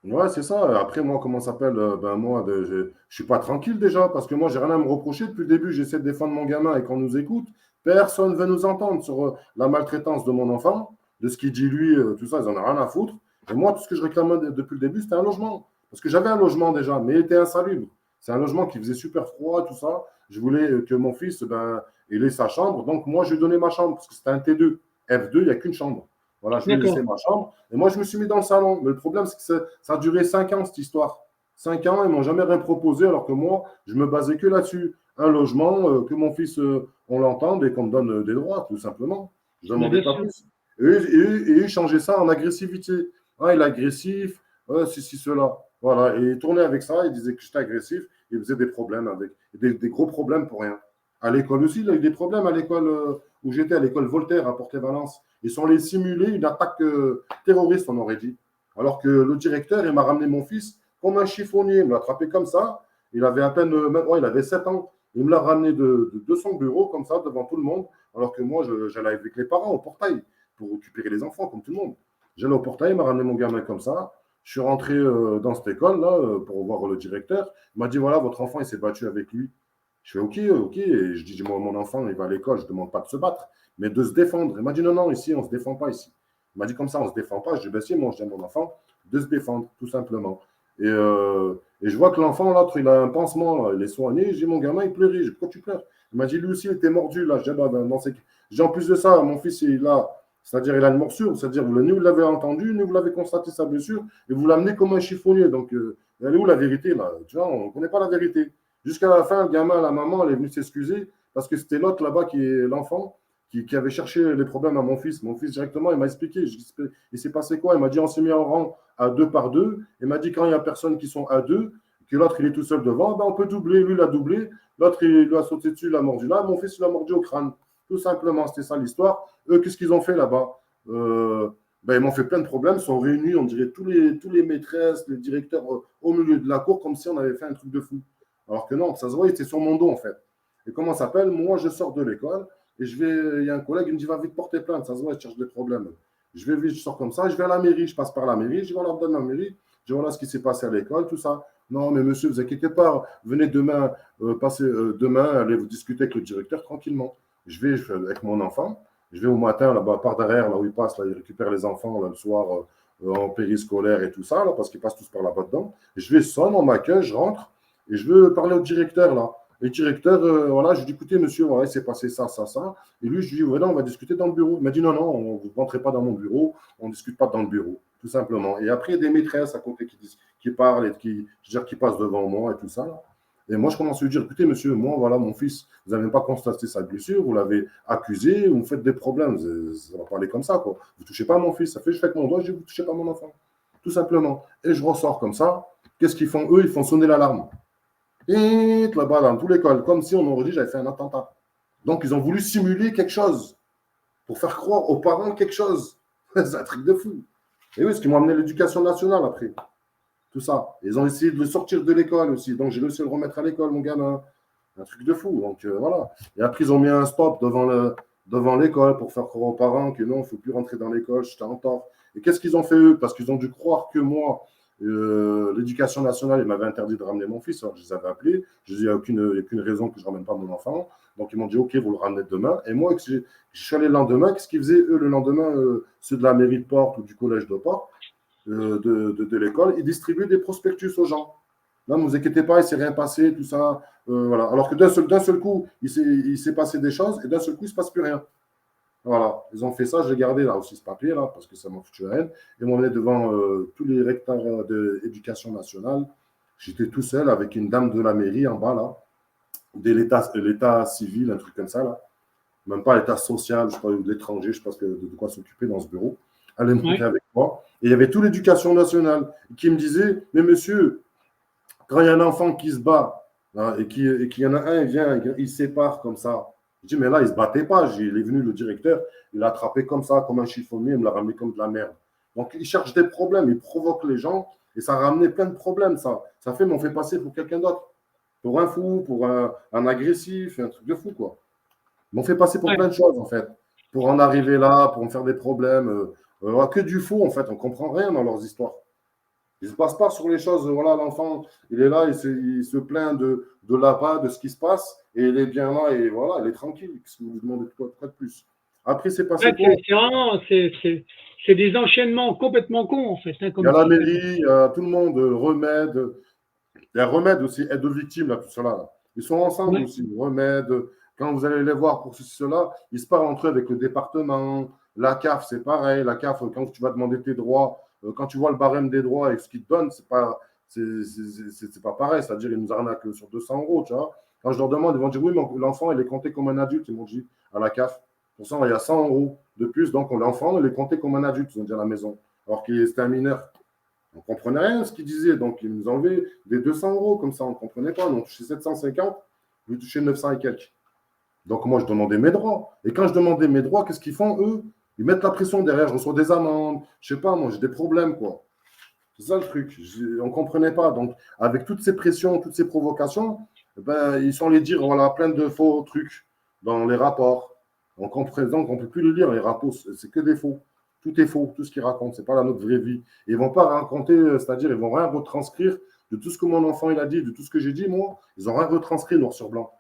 Ouais, c'est ça. Après, moi, comment ça s'appelle ben, moi, je suis pas tranquille déjà, parce que moi, j'ai rien à me reprocher. Depuis le début, j'essaie de défendre mon gamin et qu'on nous écoute. Personne ne veut nous entendre sur la maltraitance de mon enfant, de ce qu'il dit lui, tout ça, ils en ont rien à foutre. Et moi, tout ce que je réclamais depuis le début, c'était un logement. Parce que j'avais un logement déjà, mais il était insalubre. C'est un logement qui faisait super froid, tout ça. Je voulais que mon fils, ben, il ait sa chambre. Donc, moi, je lui ai donné ma chambre, parce que c'était un T2. F2, il n'y a qu'une chambre. Voilà, je lui ai laissé D'accord. ma chambre. Et moi, je me suis mis dans le salon. Mais le problème, c'est que ça a duré 5 ans, cette histoire. 5 ans, ils ne m'ont jamais rien proposé, alors que moi, je me basais que là-dessus. Un logement, que mon fils, on l'entende et qu'on me donne des droits, tout simplement. Je ne Mais demandais bien pas sûr. plus. Et ils changeaient ça en agressivité. Ah, il est agressif, si, cela. Voilà. Et ils tournaient avec ça, ils disaient que j'étais agressif, ils faisaient des problèmes avec, des gros problèmes pour rien. À l'école aussi, il a eu des problèmes à l'école où j'étais, à l'école Voltaire à Porte-et-Valence. Ils sont allés simuler une attaque terroriste, on aurait dit. Alors que le directeur, il m'a ramené mon fils comme un chiffonnier. Il me l'a attrapé comme ça. Il avait à peine, il avait 7 ans. Il me l'a ramené de son bureau, comme ça, devant tout le monde. Alors que moi, j'allais avec les parents au portail pour récupérer les enfants, comme tout le monde. J'allais au portail, il m'a ramené mon gamin comme ça. Je suis rentré dans cette école-là pour voir le directeur. Il m'a dit, voilà, votre enfant, il s'est battu avec lui. Je fais, OK, OK. Et je dis, moi, mon enfant, il va à l'école, je ne demande pas de se battre, mais de se défendre. Il m'a dit, non, non, ici, on ne se défend pas ici. Il m'a dit, comme ça, on ne se défend pas. Je dis, ben si, moi, je dis à mon enfant de se défendre, tout simplement. Et je vois que l'enfant, l'autre, il a un pansement, là, il est soigné. Je dis, mon gamin, il pleurait. Je dis, pourquoi tu pleures? Il m'a dit, lui aussi, il était mordu, là. Je dis, ben, en plus de ça, mon fils, c'est-à-dire, il a une morsure, c'est-à-dire, ni vous l'avez entendu, ni vous l'avez constaté sa blessure, et vous l'amenez comme un chiffonnier. Donc, elle est où la vérité, là? Tu vois, on ne connaît pas la vérité. Jusqu'à la fin, le gamin, la maman, elle est venue s'excuser parce que c'était l'autre là-bas qui est l'enfant qui avait cherché les problèmes à mon fils. Mon fils, directement, il m'a expliqué. Il s'est passé quoi? Il m'a dit on s'est mis en rang à 2 par 2. Il m'a dit quand il n'y a personne qui sont à 2, que l'autre, il est tout seul devant, ben, on peut doubler. Lui, il a doublé. L'autre, il lui a sauté dessus, il a mordu là. Mon fils, il a mordu au crâne. Tout simplement, c'était ça l'histoire. Eux, qu'est-ce qu'ils ont fait là-bas? Ben, ils m'ont fait plein de problèmes. Ils sont réunis, on dirait, tous les maîtresses, les directeurs au milieu de la cour, comme si on avait fait un truc de fou. Alors que non, ça se voit, il était sur mon dos en fait. Et comment ça s'appelle? Moi, je sors de l'école et il y a un collègue, il me dit va vite porter plainte, ça se voit, il cherche des problèmes. Je vais vite, je sors comme ça, je vais à la mairie, je passe par la mairie, je vais à la donne la mairie, je dis voilà ce qui s'est passé à l'école, tout ça. Non, mais monsieur, vous inquiétez pas, venez demain, demain, allez vous discuter avec le directeur tranquillement. Je vais avec mon enfant, je vais au matin là-bas, par derrière, là où il passe, là, il récupère les enfants là, le soir en périscolaire et tout ça, là, parce qu'ils passent tous par là-bas dedans. Et je vais sonne, on m'accueille, je rentre. Et je veux parler au directeur, là. Et le directeur, voilà, je lui dis, écoutez, monsieur, voilà, il s'est passé ça, ça, ça. Et lui, je lui dis, voilà, on va discuter dans le bureau. Il m'a dit, non, non, vous ne rentrez pas dans mon bureau, on ne discute pas dans le bureau, tout simplement. Et après, il y a des maîtresses à côté qui parlent et qui passent devant moi et tout ça. Là. Et moi, je commence à lui dire, écoutez, monsieur, moi, voilà, mon fils, vous n'avez pas constaté sa blessure, vous l'avez accusé, vous me faites des problèmes. Ça va pas aller comme ça, quoi. Vous ne touchez pas à mon fils. Ça fait, je fais avec mon doigt, je dis, vous ne touchez pas à mon enfant. Tout simplement. Et je ressors comme ça. Qu'est-ce qu'ils font, eux? Ils font sonner l'alarme. Et là-bas, dans toute l'école, comme si on aurait dit j'avais fait un attentat. Donc, ils ont voulu simuler quelque chose pour faire croire aux parents quelque chose. C'est un truc de fou. Et oui, ce qui m'a amené l'éducation nationale après. Tout ça. Ils ont essayé de le sortir de l'école aussi. Donc, j'ai réussi à le remettre à l'école, mon gamin. Un truc de fou. Donc, voilà. Et après, ils ont mis un stop devant l'école pour faire croire aux parents que non, il ne faut plus rentrer dans l'école, j'étais en tort. Et qu'est-ce qu'ils ont fait eux? Parce qu'ils ont dû croire que moi, l'éducation nationale, ils m'avaient interdit de ramener mon fils. Alors, je les avais appelés. Je dis, il n'y a aucune raison que je ne ramène pas mon enfant. Donc, ils m'ont dit, OK, vous le ramenez demain. Et moi, je suis allé le lendemain. Qu'est-ce qu'ils faisaient, eux, le lendemain, ceux de la mairie de Porte ou du collège de Porte, de l'école, ils distribuaient des prospectus aux gens. Non, ne vous inquiétez pas, il ne s'est rien passé, tout ça. Voilà. Alors que d'un seul coup, il s'est passé des choses et d'un seul coup, il ne se passe plus rien. Voilà, ils ont fait ça, j'ai gardé là aussi ce papier là parce que ça m'a foutu la haine. Et m'ont emmené devant tous les recteurs de l'éducation nationale. J'étais tout seul avec une dame de la mairie en bas là, de l'état civil, un truc comme ça là. Même pas l'état social, je sais pas, ou de l'étranger, je sais pas de quoi s'occuper dans ce bureau. Elle est montée avec moi. Et il y avait toute l'éducation nationale qui me disait, mais monsieur, quand il y a un enfant qui se bat hein, et qu'il y en a un, il vient, il se sépare comme ça. Je dis, mais là, il ne se battait pas. Il est venu, le directeur, il l'a attrapé comme ça, comme un chiffonnier, il me l'a ramené comme de la merde. Donc, il cherche des problèmes, il provoque les gens et ça a ramené plein de problèmes, ça. Ça fait, m'ont fait passer pour quelqu'un d'autre. Pour un fou, pour un agressif, un truc de fou, quoi. Ils m'ont fait passer pour plein de choses, en fait. Pour en arriver là, pour me faire des problèmes. Que du faux, en fait. On ne comprend rien dans leurs histoires. Ils ne se passent pas sur les choses. Voilà, l'enfant, il est là, il se plaint de là-bas, de ce qui se passe, et il est bien là, et voilà, il est tranquille. Qu'est-ce que vous demandez quoi de plus? Après, c'est passé quoi? C'est des enchaînements complètement cons, en fait. Hein, il y a la mairie, il y a tout le monde, Remède. Il y a Remède aussi, aide aux victimes, là, tout cela. Là. Ils sont ensemble aussi. Remède, quand vous allez les voir pour ceci, cela, ils se parlent entre eux avec le département. La CAF, c'est pareil. La CAF, quand tu vas demander tes droits, quand tu vois le barème des droits et ce qu'ils te donnent, c'est pas pareil. C'est-à-dire, ils nous arnaquent sur 200 €, tu vois. Quand je leur demande, ils vont dire, oui, mais l'enfant, il est compté comme un adulte. Ils m'ont dit, à la CAF. Pour ça, il y a 100 € de plus. Donc, l'enfant, il est compté comme un adulte, ils ont dit à la maison. Alors qu'il était un mineur. On ne comprenait rien de ce qu'ils disaient. Donc, ils nous enlevaient des 200 € comme ça. On ne comprenait pas. On touchait 750, vous touchez 900 et quelques. Donc, moi, je demandais mes droits. Et quand je demandais mes droits, qu'est-ce qu'ils font, eux? Ils mettent la pression derrière. Je reçois des amendes. Je ne sais pas, moi, j'ai des problèmes, quoi. C'est ça le truc. On ne comprenait pas. Donc, avec toutes ces pressions, toutes ces provocations, ben, ils sont allés dire, voilà, plein de faux trucs dans les rapports. Donc, on ne peut plus le lire, les rapports. C'est que des faux. Tout est faux, tout ce qu'ils racontent. Ce n'est pas la notre vraie vie. Et ils ne vont pas raconter, c'est-à-dire, ils ne vont rien retranscrire de tout ce que mon enfant il a dit, de tout ce que j'ai dit, moi. Ils n'ont rien retranscrit noir sur blanc.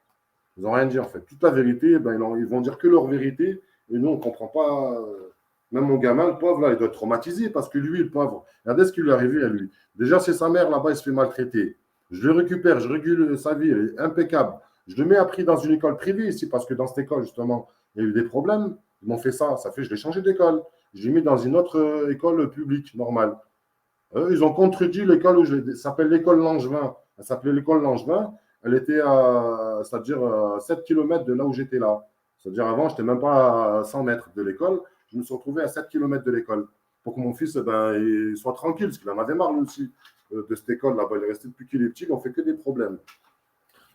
Ils n'ont rien dit, en fait. Toute la vérité, ben, ils vont dire que leur vérité. Et nous, on ne comprend pas. Même mon gamin, le pauvre, là, il doit être traumatisé parce que lui, le pauvre, regardez ce qui lui est arrivé à lui. Déjà, c'est sa mère, là-bas, il se fait maltraiter. Je le récupère, je régule sa vie, elle est impeccable. Je le mets appris dans une école privée ici parce que dans cette école, justement, il y a eu des problèmes. Ils m'ont fait ça. Ça fait, je l'ai changé d'école. Je l'ai mis dans une autre école publique, normale. Ils ont contredit l'école où ça s'appelle l'école Langevin. Elle s'appelait l'école Langevin. Elle était c'est-à-dire à 7 km de là où j'étais là. C'est-à-dire avant, je n'étais même pas à 100 mètres de l'école. Je me suis retrouvé à 7 km de l'école pour que mon fils il soit tranquille, parce qu'il en avait marre lui aussi de cette école là-bas. Il est resté depuis qu'il est petit, il n'en fait que des problèmes.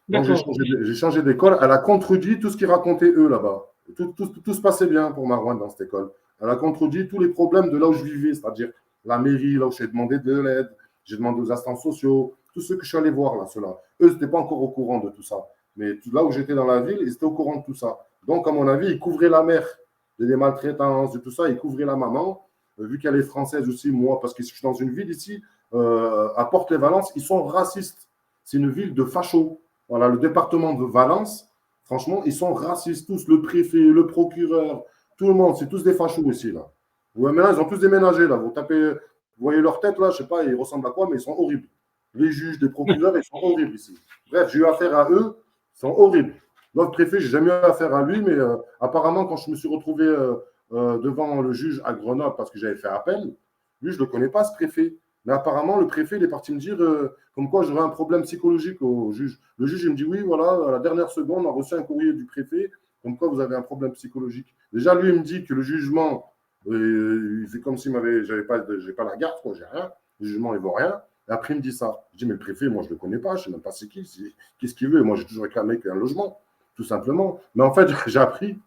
Donc j'ai changé d'école. Elle a contredit tout ce qu'ils racontaient eux là-bas. Tout se passait bien pour Marouane dans cette école. Elle a contredit tous les problèmes de là où je vivais, c'est-à-dire la mairie, là où j'ai demandé de l'aide, j'ai demandé aux assistants sociaux, tous ceux que je suis allé voir là, ceux-là. Eux, ils n'étaient pas encore au courant de tout ça. Mais là où j'étais dans la ville, ils étaient au courant de tout ça. Donc, à mon avis, ils couvraient la mère des maltraitances, de tout ça, ils couvraient la maman, vu qu'elle est française aussi, moi, parce que je suis dans une ville ici, à Porte-les-Valences, ils sont racistes. C'est une ville de fachos. Voilà, le département de Valence, franchement, ils sont racistes tous, le préfet, le procureur, tout le monde, c'est tous des fachos ici, là. Ouais, maintenant, ils ont tous déménagé, là. Vous voyez leur tête, là, je ne sais pas, ils ressemblent à quoi, mais ils sont horribles. Les juges, les procureurs, ils sont horribles ici. Bref, j'ai eu affaire à eux. sont horribles. L'autre préfet, j'ai jamais eu affaire à lui, mais apparemment, quand je me suis retrouvé devant le juge à Grenoble parce que j'avais fait appel, lui, je ne le connais pas, ce préfet. Mais apparemment, le préfet, il est parti me dire comme quoi j'aurais un problème psychologique au juge. Le juge, il me dit oui, voilà, à la dernière seconde, on a reçu un courrier du préfet comme quoi vous avez un problème psychologique. Déjà, lui, il me dit que le jugement, il fait comme si j'avais pas, j'ai pas la garde, quoi, j'ai rien. Le jugement, il ne vaut rien. Et après, il me dit ça. Je dis, mais le préfet, moi, je ne le connais pas, je ne sais même pas c'est qui, qu'est-ce qu'il veut. Moi, j'ai toujours réclamé un logement, tout simplement. Mais en fait, j'ai appris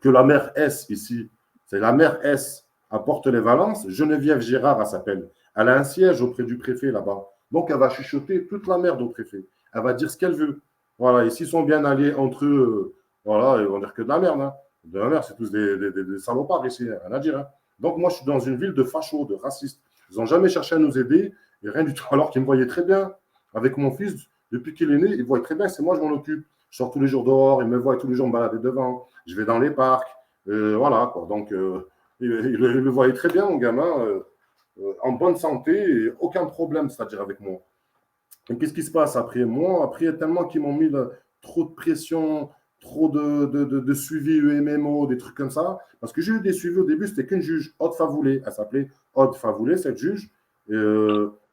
que la mère S ici, c'est la mère S à Porte-les-Valences, Geneviève Girard, elle s'appelle. Elle a un siège auprès du préfet là-bas. Donc, elle va chuchoter toute la merde au préfet. Elle va dire ce qu'elle veut. Voilà, et s'ils sont bien alliés entre eux, voilà, ils vont dire que de la merde. Hein. De la merde, c'est tous des salopards ici, rien à dire. Hein. Donc, moi, je suis dans une ville de fachos, de racistes. Ils n'ont jamais cherché à nous aider, et rien du tout. Alors qu'ils me voyaient très bien. Avec mon fils, depuis qu'il est né, ils voient très bien, c'est moi, je m'en occupe. Je sors tous les jours dehors, ils me voient tous les jours me balader devant. Je vais dans les parcs. Voilà, quoi. Donc, il le voyait très bien, mon gamin, en bonne santé, et aucun problème, c'est-à-dire avec moi. Et qu'est-ce qui se passe après moi? Après, tellement qu'ils m'ont mis trop de pression, trop de suivi UMMO, des trucs comme ça. Parce que j'ai eu des suivis au début, c'était qu'une juge, Aude Favoulé. Elle s'appelait Aude Favoulé, cette juge. Et,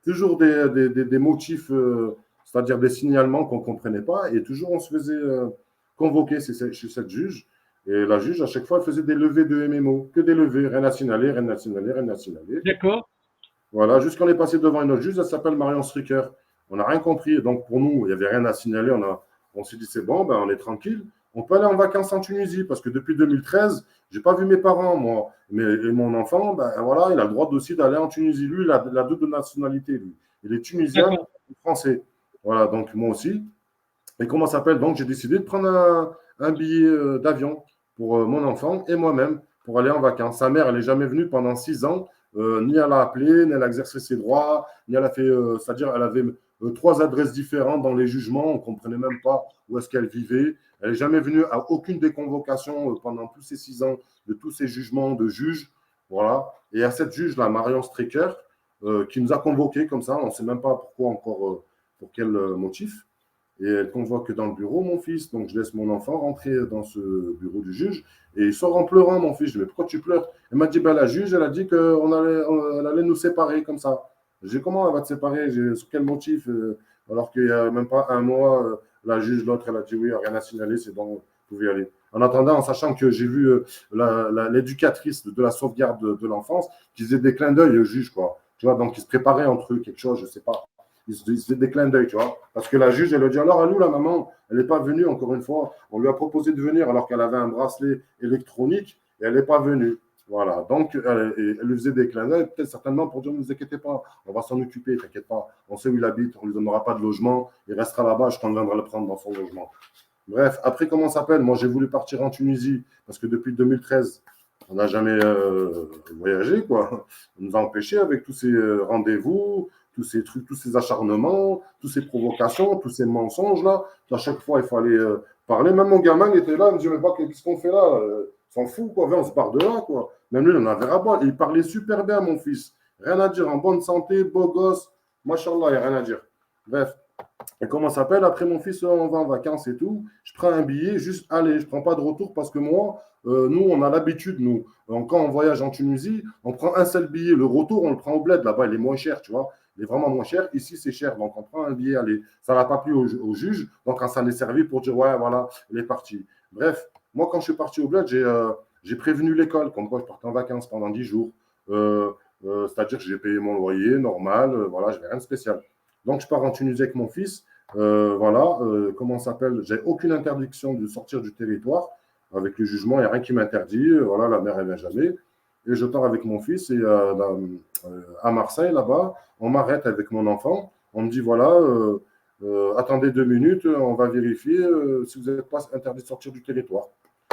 toujours des motifs, c'est-à-dire des signalements qu'on ne comprenait pas. Et toujours, on se faisait convoquer chez cette juge. Et la juge, à chaque fois, elle faisait des levées de MMO. Que des levées, rien à signaler, rien à signaler, rien à signaler. D'accord. Voilà, jusqu'on est passé devant une autre juge, elle s'appelle Marion Stricker. On n'a rien compris. Donc, pour nous, il n'y avait rien à signaler. On s'est dit, c'est bon, ben, on est tranquille. On peut aller en vacances en Tunisie parce que depuis 2013, je n'ai pas vu mes parents, moi. Et mon enfant, ben, voilà, il a le droit aussi d'aller en Tunisie. Lui, il a la double nationalité, lui. Il est tunisien et français. Voilà, donc moi aussi. Et comment ça s'appelle? Donc, j'ai décidé de prendre un billet d'avion pour mon enfant et moi-même pour aller en vacances. Sa mère, elle n'est jamais venue pendant 6 ans. Ni elle a appelé, ni elle a exercé ses droits, ni elle a fait, c'est-à-dire elle avait 3 adresses différentes dans les jugements, on ne comprenait même pas où est-ce qu'elle vivait. Elle n'est jamais venue à aucune des convocations pendant tous ces 6 ans de tous ces jugements de juges. Voilà. Et à cette juge-là, Marion Stricker, qui nous a convoqués comme ça, on ne sait même pas pourquoi encore, pour quel motif. Et elle convoque dans le bureau mon fils. Donc, je laisse mon enfant rentrer dans ce bureau du juge. Et il sort en pleurant, mon fils. Je dis, mais pourquoi tu pleures? Elle m'a dit, ben, la juge, elle a dit qu'elle allait nous séparer comme ça. J'ai dit, comment elle va te séparer? Sur quel motif? Alors qu'il n'y a même pas un mois, la juge, l'autre, elle a dit, oui, rien à signaler, c'est bon, vous pouvez y aller. En attendant, en sachant que j'ai vu l'éducatrice de la sauvegarde de l'enfance qui faisait des clins d'œil au juge, quoi. Tu vois, donc ils se préparaient entre eux quelque chose, je ne sais pas. Il se fait des clins d'œil, tu vois. Parce que la juge, elle a dit, alors à nous, la maman, elle n'est pas venue, encore une fois. On lui a proposé de venir alors qu'elle avait un bracelet électronique et elle n'est pas venue. Voilà. Donc, elle lui faisait des clins d'œil, peut-être certainement pour dire, ne vous inquiétez pas, on va s'en occuper, t'inquiète pas. On sait où il habite, on ne lui donnera pas de logement, il restera là-bas, je viendrai le prendre dans son logement. Bref, après, comment ça s'appelle? Moi, j'ai voulu partir en Tunisie parce que depuis 2013, on n'a jamais voyagé, quoi. On nous a empêchés avec tous ces rendez-vous, tous ces trucs, tous ces acharnements, toutes ces provocations, tous ces mensonges-là. À chaque fois, il fallait parler. Même mon gamin, il était là, il me dit, mais qu'est-ce qu'on fait là? S'en fout, quoi. Viens, on se barre de là, quoi. Même lui, il en avait ras-bas. Il parlait super bien, mon fils. Rien à dire, en bonne santé, beau gosse. Machallah, il n'y a rien à dire. Bref. Et comment ça s'appelle? Après, mon fils, on va en vacances et tout. Je prends un billet, juste aller. Je ne prends pas de retour parce que moi, nous, on a l'habitude, nous. Donc, quand on voyage en Tunisie, on prend un seul billet. Le retour, on le prend au bled. Là-bas, il est moins cher, tu vois. Il est vraiment moins cher. Ici, c'est cher. Donc, on prend un billet, allez. Ça n'a pas plu au juge. Donc, quand ça en est servi pour dire, ouais, voilà, il est parti. Bref, moi, quand je suis parti au bled, j'ai prévenu l'école, comme quoi je partais en vacances pendant 10 jours. C'est-à-dire que j'ai payé mon loyer normal. Voilà, je n'avais rien de spécial. Donc, je pars en Tunisie avec mon fils. Voilà, comment ça s'appelle? J'ai aucune interdiction de sortir du territoire. Avec le jugement, il n'y a rien qui m'interdit. Voilà, la mère, elle ne vient jamais. Et je pars avec mon fils et à Marseille, là-bas, on m'arrête avec mon enfant. On me dit, voilà, attendez 2 minutes, on va vérifier si vous n'êtes pas interdit de sortir du territoire.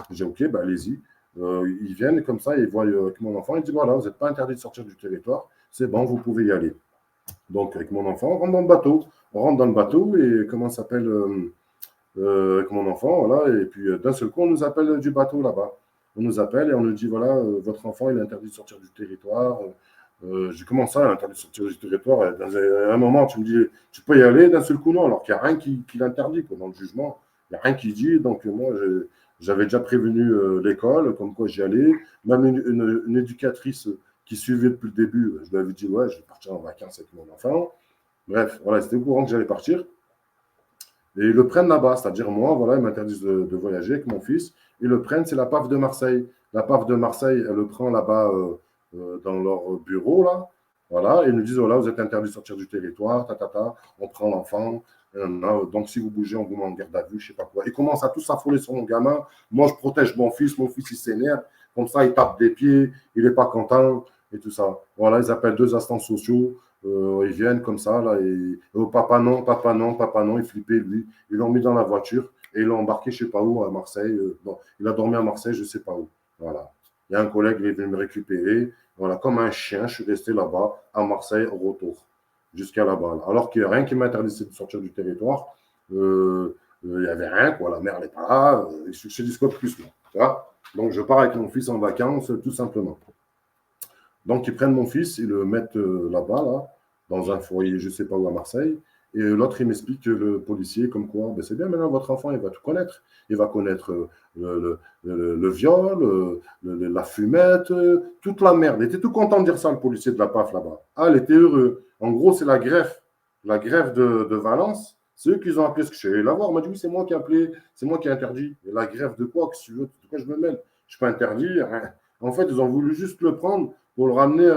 J'ai OK, ben allez-y. Ils viennent comme ça, ils voient avec mon enfant, ils disent, voilà, vous n'êtes pas interdit de sortir du territoire, c'est bon, vous pouvez y aller. Donc, avec mon enfant, on rentre dans le bateau. On rentre dans le bateau et comment ça s'appelle avec mon enfant, voilà. Et puis, d'un seul coup, on nous appelle du bateau là-bas. On nous appelle et on nous dit, voilà, votre enfant, il est interdit de sortir du territoire. J'ai commencé à interdit de sortir du territoire. Dans un moment, tu me dis, tu peux y aller. D'un seul coup, non, alors qu'il n'y a rien qui l'interdit dans le jugement. n'y a rien qui dit. Donc, moi, j'avais déjà prévenu l'école, comme quoi j'y allais. Même une éducatrice qui suivait depuis le début, je lui avais dit, ouais, je vais partir en vacances avec mon enfant. Bref, voilà, c'était au courant que j'allais partir. Et ils le prennent là-bas, c'est-à-dire moi, voilà, ils m'interdisent de voyager avec mon fils. Ils le prennent, c'est la PAF de Marseille. La PAF de Marseille, elle le prend là-bas dans leur bureau, là. Voilà, et ils nous disent, voilà, vous êtes interdit de sortir du territoire, on prend l'enfant. Donc, si vous bougez, on vous met en garde à vue, je ne sais pas quoi. Ils commencent à tous s'affoler sur mon gamin. Moi, je protège mon fils, il s'énerve. Comme ça, il tape des pieds, il n'est pas content et tout ça. Voilà, ils appellent 2 assistants sociaux. Ils viennent comme ça, là, et papa non, papa non, papa non, il flippait, lui. Ils l'ont mis dans la voiture et ils l'ont embarqué, je ne sais pas où, à Marseille. Bon, il a dormi à Marseille, je ne sais pas où. Voilà. Il y a un collègue qui est venu me récupérer. Voilà, comme un chien, je suis resté là-bas, à Marseille, au retour, jusqu'à là-bas. Alors qu'il n'y a rien qui m'interdisait de sortir du territoire. Il n'y avait rien, quoi. La mère n'est pas là. Je suis discote plus, moi. Tu vois. Donc, je pars avec mon fils en vacances, tout simplement. Donc, ils prennent mon fils, ils le mettent là-bas, là, dans un foyer, je ne sais pas où, à Marseille. Et l'autre, il m'explique, le policier, comme quoi, ben, c'est bien, maintenant, votre enfant, il va tout connaître. Il va connaître le viol, la fumette, toute la merde. Il était tout content de dire ça, le policier de la PAF, là-bas. Ah, il était heureux. En gros, c'est la greffe. La greffe de Valence. C'est eux qui ont appelé, ce que je suis allé la voir. Il m'a dit, oui, c'est moi qui ai appelé, c'est moi qui ai interdit. Et la greffe de quoi, que tu veux, de quoi je me mêle? Je ne suis pas interdit. Rien. En fait, ils ont voulu juste le prendre pour le ramener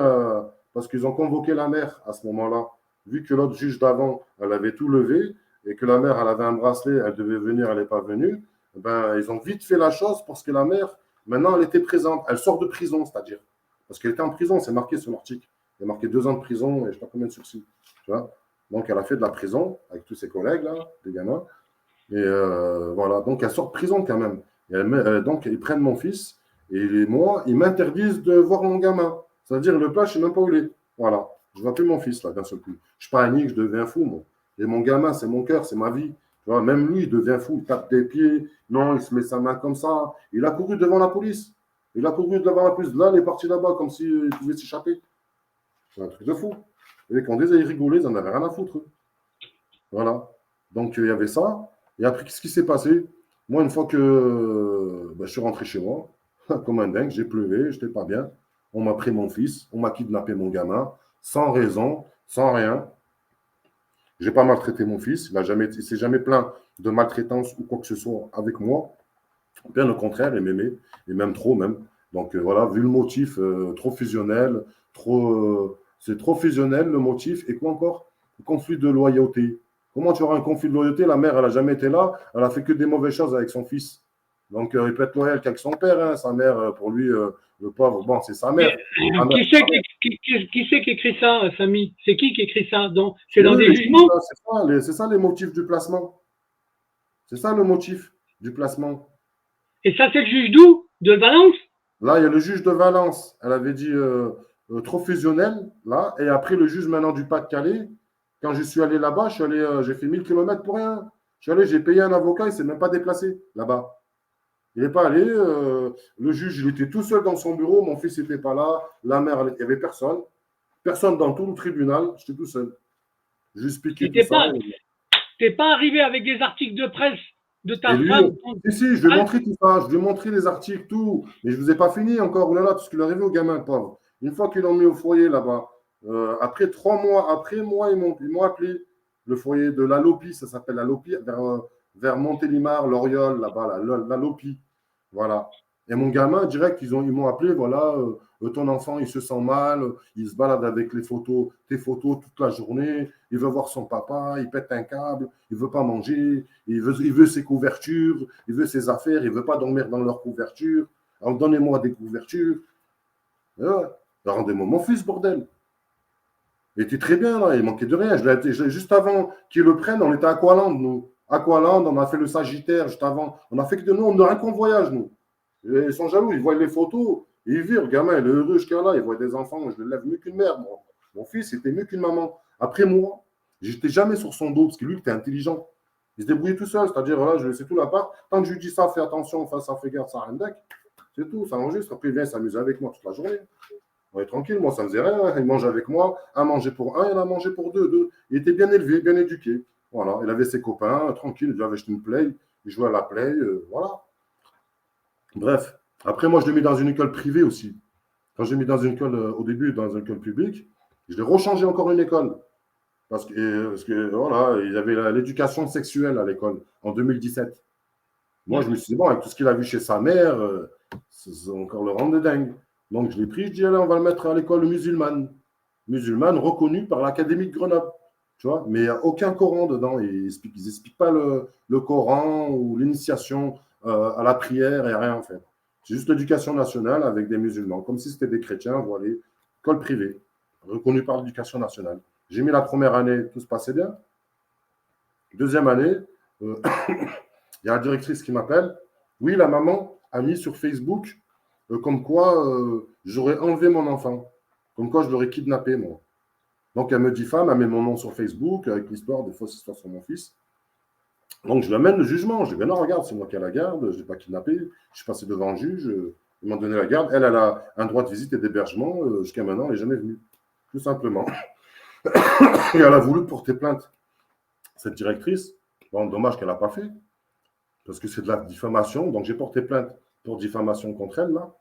parce qu'ils ont convoqué la mère à ce moment-là. Vu que l'autre juge d'avant, elle avait tout levé et que la mère, elle avait un bracelet, elle devait venir, elle n'est pas venue, ben, ils ont vite fait la chose parce que la mère, maintenant, elle était présente. Elle sort de prison, c'est-à-dire. Parce qu'elle était en prison, c'est marqué sur l'article. Il y a marqué 2 ans de prison et je ne sais pas combien de sursis. Tu vois. Donc, elle a fait de la prison avec tous ses collègues, là, des gamins. Et voilà, donc elle sort de prison quand même. Donc, ils prennent mon fils et moi, ils m'interdisent de voir mon gamin. C'est-à-dire, le plat, je ne sais même pas où il est. Voilà. Je ne vois plus mon fils, là, d'un seul coup. Je panique, je deviens fou, moi. Et mon gamin, c'est mon cœur, c'est ma vie. Tu vois, même lui, il devient fou. Il tape des pieds. Non, il se met sa main comme ça. Il a couru devant la police. Il a couru devant la police. Là, il est parti là-bas comme s'il pouvait s'échapper. C'est un truc de fou. Et quand ils rigolaient, ils n'en avaient rien à foutre. Voilà. Donc, il y avait ça. Et après, qu'est-ce qui s'est passé? Moi, une fois que je suis rentré chez moi, comme un dingue, j'ai pleuvé, je n'étais pas bien. On m'a pris mon fils, on m'a kidnappé mon gamin, sans raison, sans rien. Je n'ai pas maltraité mon fils, il ne s'est jamais plaint de maltraitance ou quoi que ce soit avec moi. Bien au contraire, il m'aimait, et même trop même. Donc voilà, vu le motif, trop fusionnel, c'est trop fusionnel le motif. Et quoi encore? Le conflit de loyauté. Comment tu auras un conflit de loyauté? La mère, elle n'a jamais été là, elle a fait que des mauvaises choses avec son fils. Donc il peut être loyal qu'avec son père, hein. Sa mère, pour lui, le pauvre, bon, c'est sa mère. Qui c'est qui écrit ça, Samy? C'est qui écrit ça? C'est dans Oui, des jugements? c'est ça les motifs du placement. C'est ça le motif du placement. Et ça, c'est le juge d'où? De Valence? Là, il y a le juge de Valence. Elle avait dit trop fusionnel, là. Et après, le juge maintenant du Pas-de-Calais. Quand je suis allé là-bas, j'ai fait 1000 km pour rien. Je suis allé, j'ai payé un avocat, il ne s'est même pas déplacé là-bas. Il n'est pas allé. Le juge, il était tout seul dans son bureau. Mon fils n'était pas là. La mère, il n'y avait personne. Personne dans tout le tribunal. J'étais tout seul. Juste piqué tout ça. T'es pas arrivé avec des articles de presse de ta Et lui, femme? si, je lui ai montré tout ça, je lui ai montré les articles, tout, mais je ne vous ai pas fini encore, oh là là, tout ce qu'il est arrivé au gamin, pauvre. Une fois qu'ils l'ont mis au foyer là-bas, après 3 mois, après moi, ils m'ont appelé le foyer de la Lopi, ça s'appelle la Lopi, vers Montélimar, Loriol, là-bas, la Lopi. Voilà. Et mon gamin, direct, ils m'ont appelé, voilà, ton enfant, il se sent mal, il se balade avec tes photos toute la journée, il veut voir son papa, il pète un câble, il ne veut pas manger, il veut ses couvertures, il veut ses affaires, il ne veut pas dormir dans leurs couvertures. Alors donnez-moi des couvertures. Rendez-moi mon fils, bordel. Il était très bien, là, il manquait de rien. Juste avant qu'ils le prennent, on était à Aqualand, nous. Aqualand, on a fait le Sagittaire juste avant. On a fait que de nous, on n'a rien qu'on voyage, nous. Et ils sont jaloux, ils voient les photos, ils vivent, le gamin, il est heureux jusqu'à là, il voit des enfants, je le lève mieux qu'une mère, moi. Mon fils, c'était mieux qu'une maman. Après moi, j'étais jamais sur son dos, parce que lui, il était intelligent. Il se débrouillait tout seul, c'est-à-dire, voilà, je laissais tout la part. Tant que je lui dis ça, fais attention, ça fait garde, ça rien d'ec. C'est tout, ça enregistre. Après, il vient s'amuser avec moi toute la journée. On est tranquille, moi, ça ne faisait rien. Il mange avec moi, un mangeait pour un, il a mangé pour deux. Il était bien élevé, bien éduqué. Voilà, il avait ses copains, tranquille, il lui avait acheté une Play. il jouait à la play, voilà. Bref, après, moi, je l'ai mis dans une école privée aussi. Quand je l'ai mis dans une école, au début, dans une école publique, je l'ai rechangé encore une école. Parce que voilà, il y avait l'éducation sexuelle à l'école en 2017. Moi, je me suis dit, bon, avec tout ce qu'il a vu chez sa mère, c'est encore le rang de dingue. Donc, je l'ai pris, je dis, allez, on va le mettre à l'école musulmane. Musulmane reconnue par l'Académie de Grenoble. Tu vois, mais il n'y a aucun Coran dedans. Ils n'expliquent pas le Coran ou l'initiation à la prière et rien en fait. C'est juste l'éducation nationale avec des musulmans, comme si c'était des chrétiens, voilà, école privée, reconnue par l'éducation nationale. J'ai mis la première année, tout se passait bien. Deuxième année, il y a la directrice qui m'appelle. Oui, la maman a mis sur Facebook comme quoi j'aurais enlevé mon enfant, comme quoi je l'aurais kidnappé, moi. Donc, elle me dit femme, elle met mon nom sur Facebook avec l'histoire, des fausses histoires sur mon fils. Donc, je lui amène le jugement. Je dis, ben non, regarde, c'est moi qui ai la garde, je ne l'ai pas kidnappé. Je suis passé devant un juge, ils m'ont donné la garde. Elle a un droit de visite et d'hébergement. Jusqu'à maintenant, elle n'est jamais venue. Tout simplement. Et elle a voulu porter plainte. Cette directrice, bon, dommage qu'elle n'a pas fait, parce que c'est de la diffamation. Donc, j'ai porté plainte pour diffamation contre elle, là.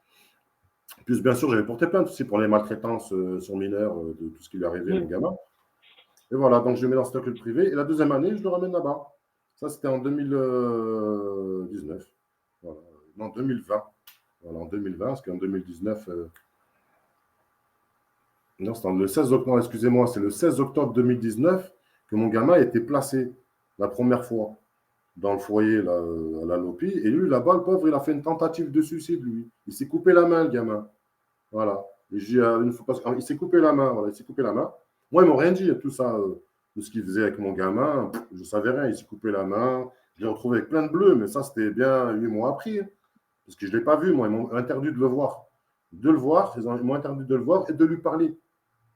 Plus, bien sûr, j'avais porté plainte aussi pour les maltraitances sur mineurs, de tout ce qui lui arrivait, mon gamin. Et voilà, donc je le mets dans cette école privée. Et la deuxième année, je le ramène là-bas. Ça, c'était en 2019. Voilà. Non, 2020. Voilà, en 2020, parce qu'en 2019. Non, c'était le 16 octobre, excusez-moi, c'est le 16 octobre 2019 que mon gamin a été placé la première fois dans le foyer là, à la Lopi. Et lui, là-bas, le pauvre, il a fait une tentative de suicide, lui. Il s'est coupé la main, le gamin. Voilà. Et j'ai une fois, parce qu'il s'est coupé la main. Voilà, il s'est coupé la main. Moi, ils m'ont rien dit, tout ça, de ce qu'il faisait avec mon gamin. Je ne savais rien. Il s'est coupé la main. Je l'ai retrouvé avec plein de bleus, mais ça, c'était bien 8 mois après. Parce que je ne l'ai pas vu, moi. Ils m'ont interdit de le voir. De le voir, ils m'ont interdit de le voir et de lui parler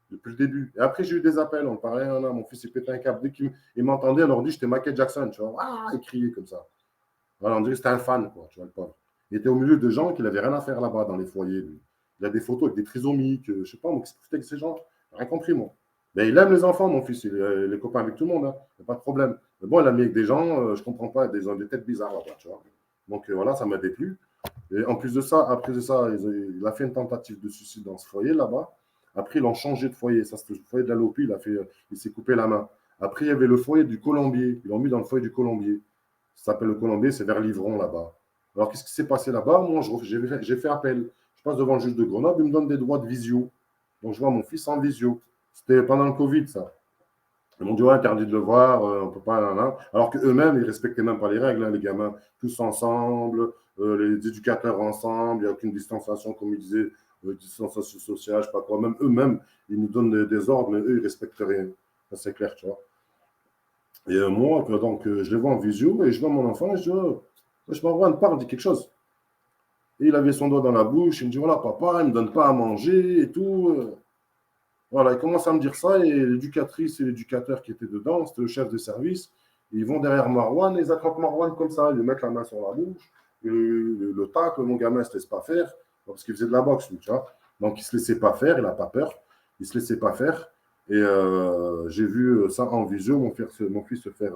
depuis le début. Et après, j'ai eu des appels. On parlait, mon fils, il pétait un câble. Dès qu'il m'entendait, on leur dit, j'étais Michael Jackson. Tu vois, ah, il criait comme ça. Voilà, on dirait que c'était un fan, quoi, tu vois, le pauvre. Il était au milieu de gens qui n'avaient rien à faire là-bas dans les foyers, lui. Il a des photos avec des trisomiques, je ne sais pas, moi, qu'est-ce qu'il fait avec ces gens? J'ai rien compris, moi. Mais il aime les enfants, mon fils, il est copain avec tout le monde, hein. Il n'y a pas de problème. Mais bon, il a mis avec des gens, je ne comprends pas, des têtes bizarres là-bas, tu vois. Donc voilà, ça m'a déplu. Et en plus de ça, après de ça, il a fait une tentative de suicide dans ce foyer là-bas. Après, ils l'ont changé de foyer. Ça, c'était le foyer de la Lopi, il s'est coupé la main. Après, il y avait le foyer du Colombier. Ils l'ont mis dans le foyer du Colombier. Ça s'appelle le Colombier, c'est vers Livron là-bas. Alors, qu'est-ce qui s'est passé là-bas? Moi, j'ai fait appel. Je passe devant le juge de Grenoble, il me donne des droits de visio. Donc, je vois mon fils en visio. C'était pendant le Covid, ça. Ils m'ont dit, ouais, interdit de le voir, on ne peut pas, là. Alors qu'eux-mêmes, ils ne respectaient même pas les règles, hein, les gamins, tous ensemble, les éducateurs ensemble, il n'y a aucune distanciation, comme ils disaient, distanciation sociale, je ne sais pas quoi. Même eux-mêmes, ils nous donnent des ordres, mais eux, ils ne respectent rien. Ça, c'est clair, tu vois. Et moi, donc, je les vois en visio et je vois mon enfant et je dis, oh, je m'envoie une part, dit quelque chose. Et il avait son doigt dans la bouche, il me dit, voilà, papa, il ne me donne pas à manger et tout. Voilà, il commence à me dire ça et l'éducatrice et l'éducateur qui étaient dedans, c'était le chef de service, ils vont derrière Marwan et ils attrapent Marwan comme ça, ils lui mettent la main sur la bouche, et le tacle, mon gamin ne se laisse pas faire, parce qu'il faisait de la boxe, lui, tu vois. Donc, il ne se laissait pas faire, il n'a pas peur, il ne se laissait pas faire. Et j'ai vu ça en visio, mon fils se faire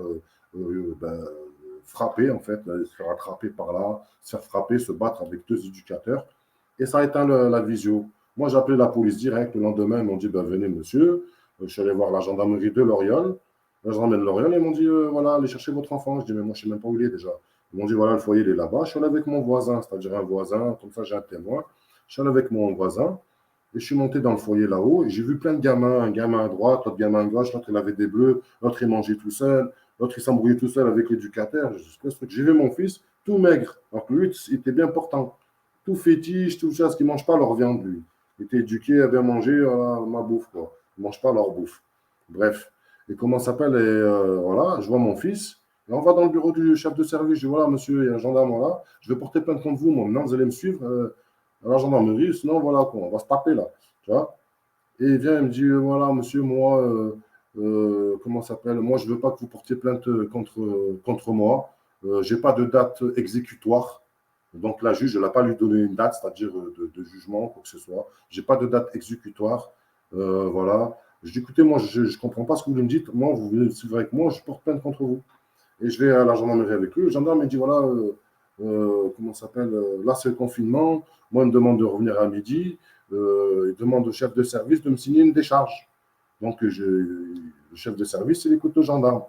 frapper, en fait, se faire attraper par là, se faire frapper, se battre avec 2 éducateurs. Et ça a éteint la visio. Moi, j'ai appelé la police direct. Le lendemain, ils m'ont dit, ben, venez, monsieur. Je suis allé voir la gendarmerie de Loriol. La gendarmerie de Loriol, ils m'ont dit, voilà, allez chercher votre enfant. Je dis, mais moi, je ne sais même pas où il est déjà. Ils m'ont dit, voilà, le foyer, il est là-bas. Je suis allé avec mon voisin, c'est-à-dire un voisin, comme ça, j'ai un témoin. Je suis allé avec mon voisin. Et je suis monté dans le foyer là-haut et j'ai vu plein de gamins, un gamin à droite, l'autre gamin à gauche, l'autre il avait des bleus, l'autre il mangeait tout seul, l'autre il s'embrouillait tout seul avec l'éducateur. J'ai vu mon fils tout maigre, alors que lui il était bien portant, tout fétiche, tout ça, parce qu'il ne mange pas leur viande lui. Il était éduqué à bien manger ma bouffe, quoi. Il ne mange pas leur bouffe. Bref. Et comment ça s'appelle? Et voilà, je vois mon fils. Et on va dans le bureau du chef de service. Je dis voilà, monsieur, il y a un gendarme là. Je vais porter plainte contre vous. Moi, maintenant, vous allez me suivre à la gendarmerie. Sinon, voilà, quoi, on va se taper là. Tu vois? Et il vient, il me dit voilà, monsieur, moi, comment ça s'appelle? Moi, je ne veux pas que vous portiez plainte contre moi. Je n'ai pas de date exécutoire. Donc, la juge, elle n'a pas lui donné une date, c'est-à-dire de jugement, quoi que ce soit. Je n'ai pas de date exécutoire. Voilà. Je dis, écoutez, moi, je ne comprends pas ce que vous me dites. Moi, vous venez suivre avec moi, je porte plainte contre vous. Et je vais à la gendarmerie avec lui. Le gendarme me dit, voilà, comment ça s'appelle, là c'est le confinement. Moi, il me demande de revenir à midi. Il demande au chef de service de me signer une décharge. Donc, le chef de service, il écoute le gendarme.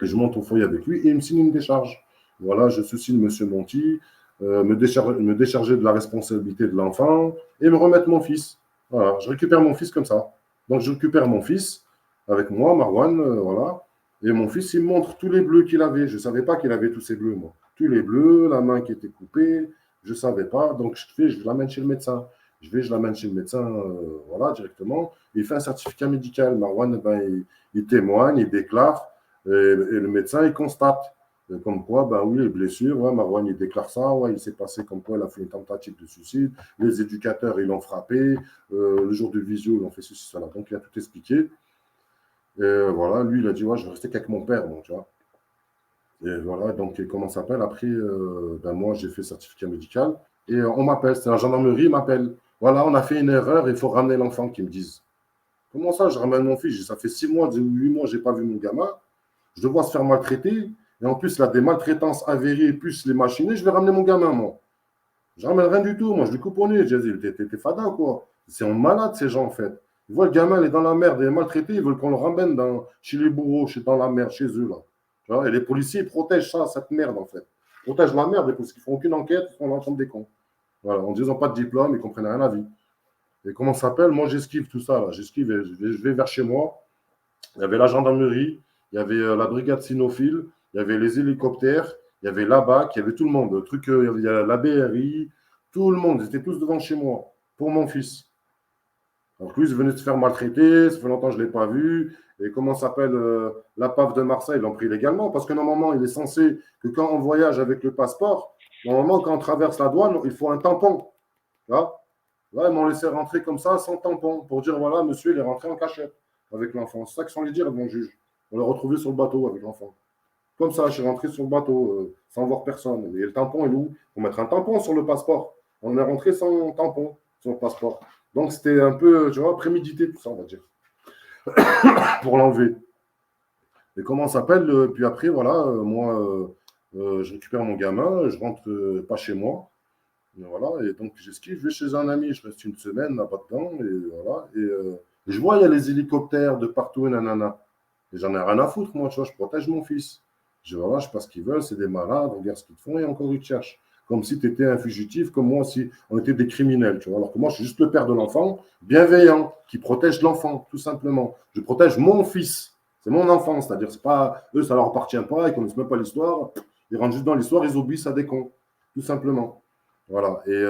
Et je monte au foyer avec lui et il me signe une décharge. Voilà, je sous-signe M. Monti, me décharger de la responsabilité de l'enfant et me remettre mon fils. Voilà, je récupère mon fils comme ça. Donc, je récupère mon fils avec moi, Marwan, voilà. Et mon fils, il me montre tous les bleus qu'il avait. Je ne savais pas qu'il avait tous ces bleus, moi. Tous les bleus, la main qui était coupée, je ne savais pas. Donc, je l'amène chez le médecin. Je l'amène chez le médecin, voilà, directement. Il fait un certificat médical. Marwan, ben, il témoigne, il déclare. Et le médecin, il constate. Comme quoi, ben oui, les blessures, ouais, Marwan, il déclare ça, ouais, il s'est passé comme quoi il a fait une tentative de suicide, les éducateurs, ils l'ont frappé, le jour du visio, ils l'ont fait ceci, cela. Donc, il a tout expliqué. Et voilà, lui, il a dit, ouais, je vais rester qu'avec mon père, bon, tu vois. Et voilà, donc, comment ça s'appelle? Après, ben, moi, j'ai fait certificat médical et on m'appelle, c'est la gendarmerie, il m'appelle. Voilà, on a fait une erreur, il faut ramener l'enfant, qu'ils me disent. Comment ça, je ramène mon fils? Ça fait 6 mois, 8 mois, je n'ai pas vu mon gamin. Je le vois se faire maltraiter. Et en plus, il a des maltraitances avérées, plus les machinés, je vais ramener mon gamin, moi. Je ramène rien du tout, moi, je lui coupe au nez. Je dis, t'es fada, quoi. C'est un malade, ces gens, en fait. Ils voient le gamin, il est dans la merde, il est maltraité, ils veulent qu'on le ramène chez les bourreaux, dans la merde, chez eux, là. Tu vois, et les policiers, ils protègent ça, cette merde, en fait. Ils protègent la merde, parce qu'ils font aucune enquête, ils font l'ensemble des cons. Voilà, en disant pas de diplôme, ils comprennent rien à la vie. Et comment ça s'appelle? Moi, j'esquive tout ça, là. J'esquive et je vais vers chez moi. Il y avait la gendarmerie, il y avait la brigade cynophile, il y avait les hélicoptères, il y avait la BAC, il y avait tout le monde. Le truc, il y a la BRI, tout le monde, ils étaient tous devant chez moi, pour mon fils. Donc lui, il venait de se faire maltraiter, ça fait longtemps que je ne l'ai pas vu. Et comment s'appelle la PAF de Marseille, ils l'ont pris légalement, parce que normalement, il est censé que quand on voyage avec le passeport, normalement, quand on traverse la douane, il faut un tampon. Là, ils m'ont laissé rentrer comme ça, sans tampon, pour dire, voilà, monsieur, il est rentré en cachette avec l'enfant. C'est ça qu'ils sont allés dire devant le juge. On l'a retrouvé sur le bateau avec l'enfant. Comme ça, je suis rentré sur le bateau, sans voir personne. Et le tampon est où? Il faut mettre un tampon sur le passeport. On est rentré sans tampon sur le passeport. Donc, c'était un peu, tu vois, prémédité, tout ça, on va dire, pour l'enlever. Et comment ça s'appelle? Puis après, voilà, moi, je récupère mon gamin, je rentre pas chez moi. Et voilà, et donc j'esquive, je vais chez un ami, je reste une semaine là-bas dedans, et voilà. Et je vois, il y a les hélicoptères de partout, et nanana. Et j'en ai rien à foutre, moi, tu vois, je protège mon fils. Je dis, voilà, je sais pas ce qu'ils veulent, c'est des malades, regarde ce qu'ils font, et encore ils te cherchent. Comme si tu étais un fugitif, comme moi, si on était des criminels, tu vois. Alors que moi, je suis juste le père de l'enfant, bienveillant, qui protège l'enfant, tout simplement. Je protège mon fils. C'est mon enfant, c'est-à-dire, c'est pas, eux, ça leur appartient pas, ils connaissent même pas l'histoire. Ils rentrent juste dans l'histoire, ils obéissent à des cons, tout simplement. Voilà. Et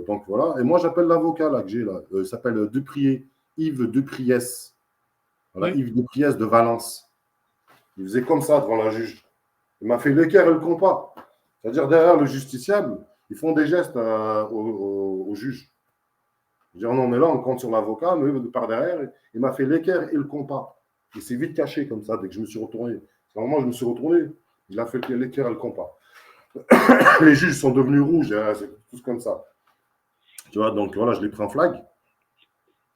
donc voilà. Et moi, j'appelle l'avocat là que j'ai là. Il s'appelle Dupriez, Yves Dupriès. Voilà, Oui. Yves Dupriès de Valence. Il faisait comme ça devant la juge. Il m'a fait l'équerre et le compas. C'est-à-dire derrière le justiciable, ils font des gestes au juge. Je dis non, mais là, on compte sur l'avocat, mais par derrière, il m'a fait l'équerre et le compas. Il s'est vite caché comme ça dès que je me suis retourné. C'est vraiment, je me suis retourné. Il a fait l'équerre et le compas. Les juges sont devenus rouges, hein, c'est tous comme ça. Tu vois, donc voilà, je l'ai pris en flag.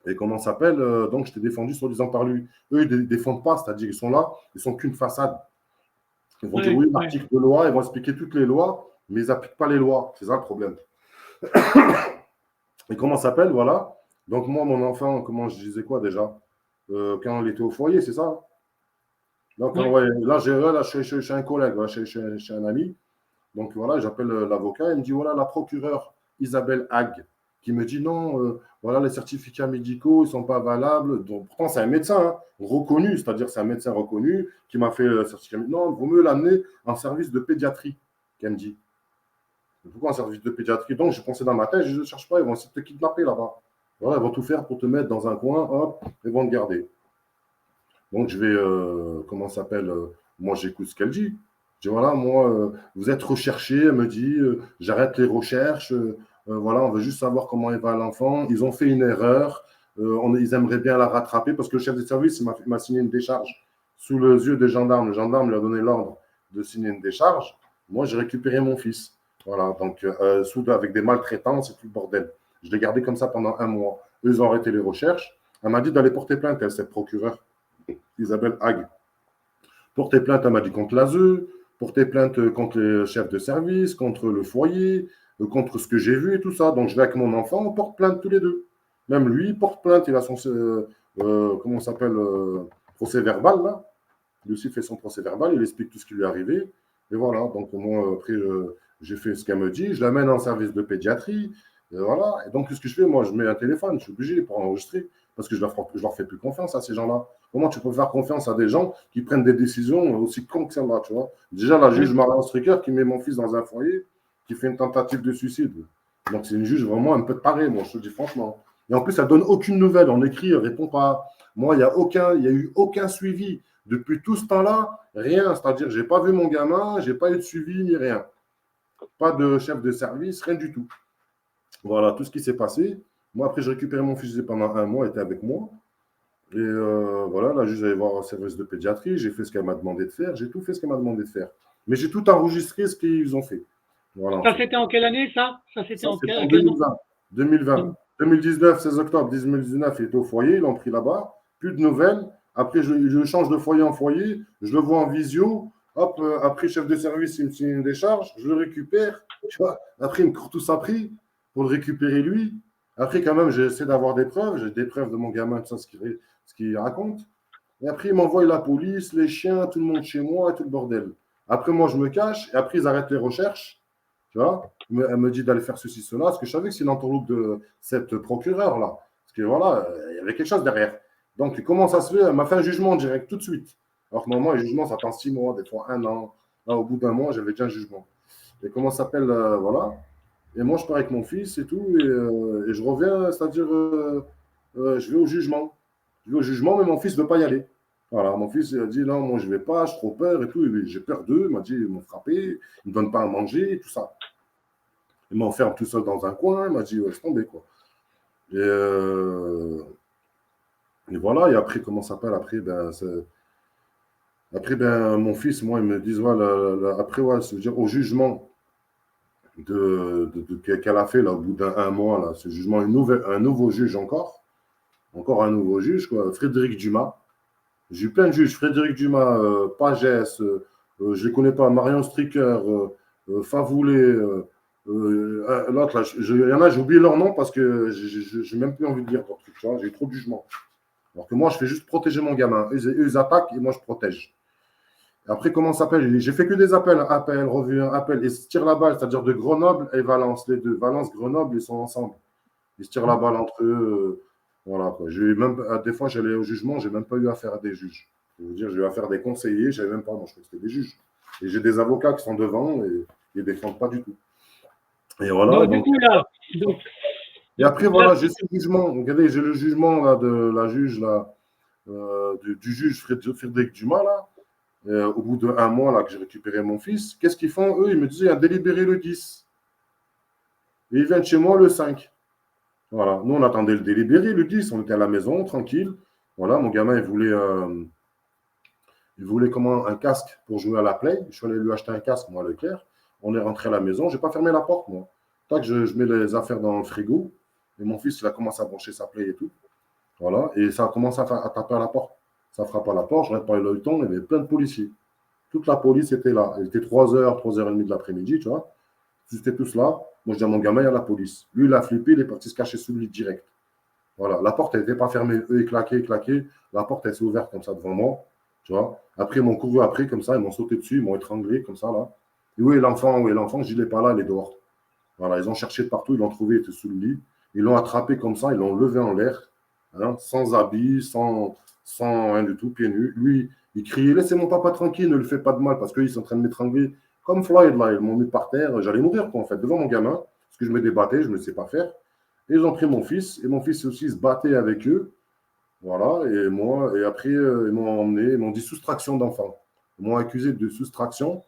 Et comment ça s'appelle donc, je t'ai défendu sur disant par lui. Eux, ils ne défendent pas, c'est-à-dire ils sont là, ils sont qu'une façade. Ils vont dire oui, l'article de loi, ils vont expliquer toutes les lois, mais ils n'appliquent pas les lois. C'est ça le problème. Et comment ça s'appelle, voilà. Donc moi, mon enfant, comment je disais quoi déjà quand il était au foyer, c'est ça. Donc, ouais, là, je suis chez un collègue, voilà, chez un ami. Donc voilà, j'appelle l'avocat, il me dit voilà la procureure Isabelle Hague qui me dit non, voilà les certificats médicaux, ils ne sont pas valables. Donc, pourtant, c'est un médecin reconnu, c'est-à-dire c'est un médecin reconnu qui m'a fait le certificat médical. Non, il vaut mieux l'amener en service de pédiatrie, qu'elle me dit. Pourquoi en service de pédiatrie? Donc, j'ai pensé dans ma tête, je ne cherche pas, ils vont essayer de te kidnapper là-bas. Voilà, ils vont tout faire pour te mettre dans un coin, hop, ils vont te garder. Donc, je vais, comment ça s'appelle moi, j'écoute ce qu'elle dit. Je dis, voilà, moi, vous êtes recherché, elle me dit, j'arrête les recherches, voilà, on veut juste savoir comment il va l'enfant. Ils ont fait une erreur, ils aimeraient bien la rattraper parce que le chef de service m'a signé une décharge sous les yeux des gendarmes. Le gendarme lui a donné l'ordre de signer une décharge. Moi, j'ai récupéré mon fils. Voilà, donc, avec des maltraitances et tout le bordel. Je l'ai gardé comme ça pendant 1 mois. Eux, ils ont arrêté les recherches. Elle m'a dit d'aller porter plainte, elle, cette procureure, Isabelle Hague. Porter plainte, elle m'a dit, contre l'ASE, porter plainte contre les chefs de service, contre le foyer, contre ce que j'ai vu et tout ça. Donc, je vais avec mon enfant, on porte plainte tous les deux. Même lui, il porte plainte, il a son, comment ça s'appelle, procès verbal, là. Lui aussi fait son procès verbal, il explique tout ce qui lui est arrivé. Et voilà, donc moi, après, j'ai fait ce qu'elle me dit, je l'amène en service de pédiatrie. Et voilà, et donc, ce que je fais, moi, je mets un téléphone, je suis obligé pour enregistrer, parce que je leur fais plus confiance à ces gens-là. Comment tu peux faire confiance à des gens qui prennent des décisions aussi cons que celle-là, tu vois? Déjà, la juge Marianne Stricker qui met mon fils dans un foyer, qui fait une tentative de suicide. Donc, c'est une juge vraiment un peu tarée, moi, je te dis franchement. Et en plus, elle donne aucune nouvelle. On écrit, elle répond pas. Moi, il n'y a eu aucun suivi. Depuis tout ce temps-là, rien. C'est-à-dire, je n'ai pas vu mon gamin, je n'ai pas eu de suivi ni rien. Pas de chef de service, rien du tout. Voilà, tout ce qui s'est passé. Moi, après, j'ai récupéré mon fils pendant un mois, il était avec moi. Et voilà, la juge allait voir un service de pédiatrie, j'ai fait ce qu'elle m'a demandé de faire, j'ai tout fait ce qu'elle m'a demandé de faire. Mais j'ai tout enregistré ce qu'ils ont fait. Voilà, Ça, c'était en quelle année, ça? Ça, c'était ça, en c'était en quel an? 2020. 2020. 2019, 16 octobre 2019, il était au foyer, ils l'ont pris là-bas. Plus de nouvelles. Après, je change de foyer en foyer, je le vois en visio. Hop, après, chef de service, il me signe une décharge, je le récupère. Tu vois. Après, il me court tout ça pris pour le récupérer lui. Après, quand même, j'essaie d'avoir des preuves. J'ai des preuves de mon gamin, tout ça, ce qu'il raconte. Et après, ils m'envoient la police, les chiens, tout le monde chez moi, tout le bordel. Après, moi, je me cache. Et après, ils arrêtent les recherches. Tu vois, elle me dit d'aller faire ceci, cela. Parce que je savais que c'est une entourloupe de cette procureure-là. Parce que voilà, il y avait quelque chose derrière. Donc, comment ça se fait? Elle m'a fait un jugement direct tout de suite. Alors que normalement, les jugements, ça prend 6 mois, des fois 1 an. Là, au bout d'un mois, j'avais déjà un jugement. Et comment ça s'appelle? Voilà. Et moi, je pars avec mon fils et tout. Et je reviens, c'est-à-dire, je vais au jugement. Je vais au jugement, mais mon fils ne veut pas y aller. Voilà, mon fils a dit non, moi je ne vais pas, j'ai trop peur et tout. J'ai peur d'eux. Il m'a dit, ils m'ont frappé, ils ne me donnent pas à manger et tout ça. Il m'enferme tout seul dans un coin. Il m'a dit, ouais, laisse tomber quoi. Et voilà, et après, comment ça s'appelle? Après, mon fils, moi, ils me disent, voilà, après, ouais, c'est-à-dire au jugement qu'elle a fait là, au bout d'un mois, là, ce jugement, un nouveau juge encore un nouveau juge, quoi, Frédéric Dumas. J'ai eu plein de juges, Frédéric Dumas, Pagès, je ne les connais pas, Marion Stricker, Favoulet, l'autre, là, il y en a, j'ai oublié leur nom parce que j'ai même plus envie de dire leur truc, j'ai eu trop de jugements. Alors que moi, je fais juste protéger mon gamin. Eux, ils attaquent et moi, je protège. Après, comment ça s'appelle? J'ai fait que des appels, revue, appel, et se tirent la balle, c'est-à-dire de Grenoble et Valence, les deux. Valence, Grenoble, ils sont ensemble. Ils se tirent la balle entre eux. Voilà, quoi. Des fois, j'allais au jugement, j'ai même pas eu affaire à des juges. Je veux dire, j'ai eu affaire à des conseillers, j'avais même pas, moi je crois que c'était des juges. Et j'ai des avocats qui sont devant et ils ne défendent pas du tout. Et voilà. Donc, du coup, là. Et après, voilà, j'ai ce jugement. Regardez, j'ai le jugement là, de la juge, là, du juge Frédéric Dumas, là. Au bout d'un mois, là, que j'ai récupéré mon fils. Qu'est-ce qu'ils font? Eux, ils me disent, il y a un délibéré le 10. Et ils viennent chez moi le 5. Voilà, nous on attendait le délibéré, le 10, on était à la maison, tranquille. Voilà, mon gamin, il voulait comment, un casque pour jouer à la play. Je suis allé lui acheter un casque, moi, à Leclerc. On est rentré à la maison, je n'ai pas fermé la porte, moi. Tac, je mets les affaires dans le frigo. Et mon fils, il a commencé à brancher sa play et tout. Voilà, et ça a commencé à taper à la porte. Ça frappe à la porte, je n'arrête pas le temps, il y avait plein de policiers. Toute la police était là. Il était 3h, 3h30 de l'après-midi, tu vois. Ils étaient tous là. Moi, je dis à mon gamin, il y a la police. Lui, il a flippé, il est parti se cacher sous le lit direct. Voilà, la porte, elle n'était pas fermée. Eux, ils claquaient. La porte, elle s'est ouverte comme ça devant moi. Tu vois. Après, ils m'ont couru après, comme ça, ils m'ont sauté dessus, ils m'ont étranglé, comme ça, là. Et où est l'enfant? Où est l'enfant? Je dis, il n'est pas là, il est dehors. Voilà, ils ont cherché de partout, ils l'ont trouvé, il était sous le lit. Ils l'ont attrapé comme ça, ils l'ont levé en l'air, hein, sans habit, sans rien du tout, pieds nus. Lui, il criait, laissez mon papa tranquille, ne le fais pas de mal, parce qu'ils sont en train de m'étrangler. Comme Floyd, là, ils m'ont mis par terre. J'allais mourir, quoi, en fait, devant mon gamin, parce que je me débattais, je ne le sais pas faire. Et ils ont pris mon fils, et mon fils aussi se battait avec eux. Voilà, et moi, et après, ils m'ont emmené, ils m'ont dit soustraction d'enfant. Ils m'ont accusé de soustraction.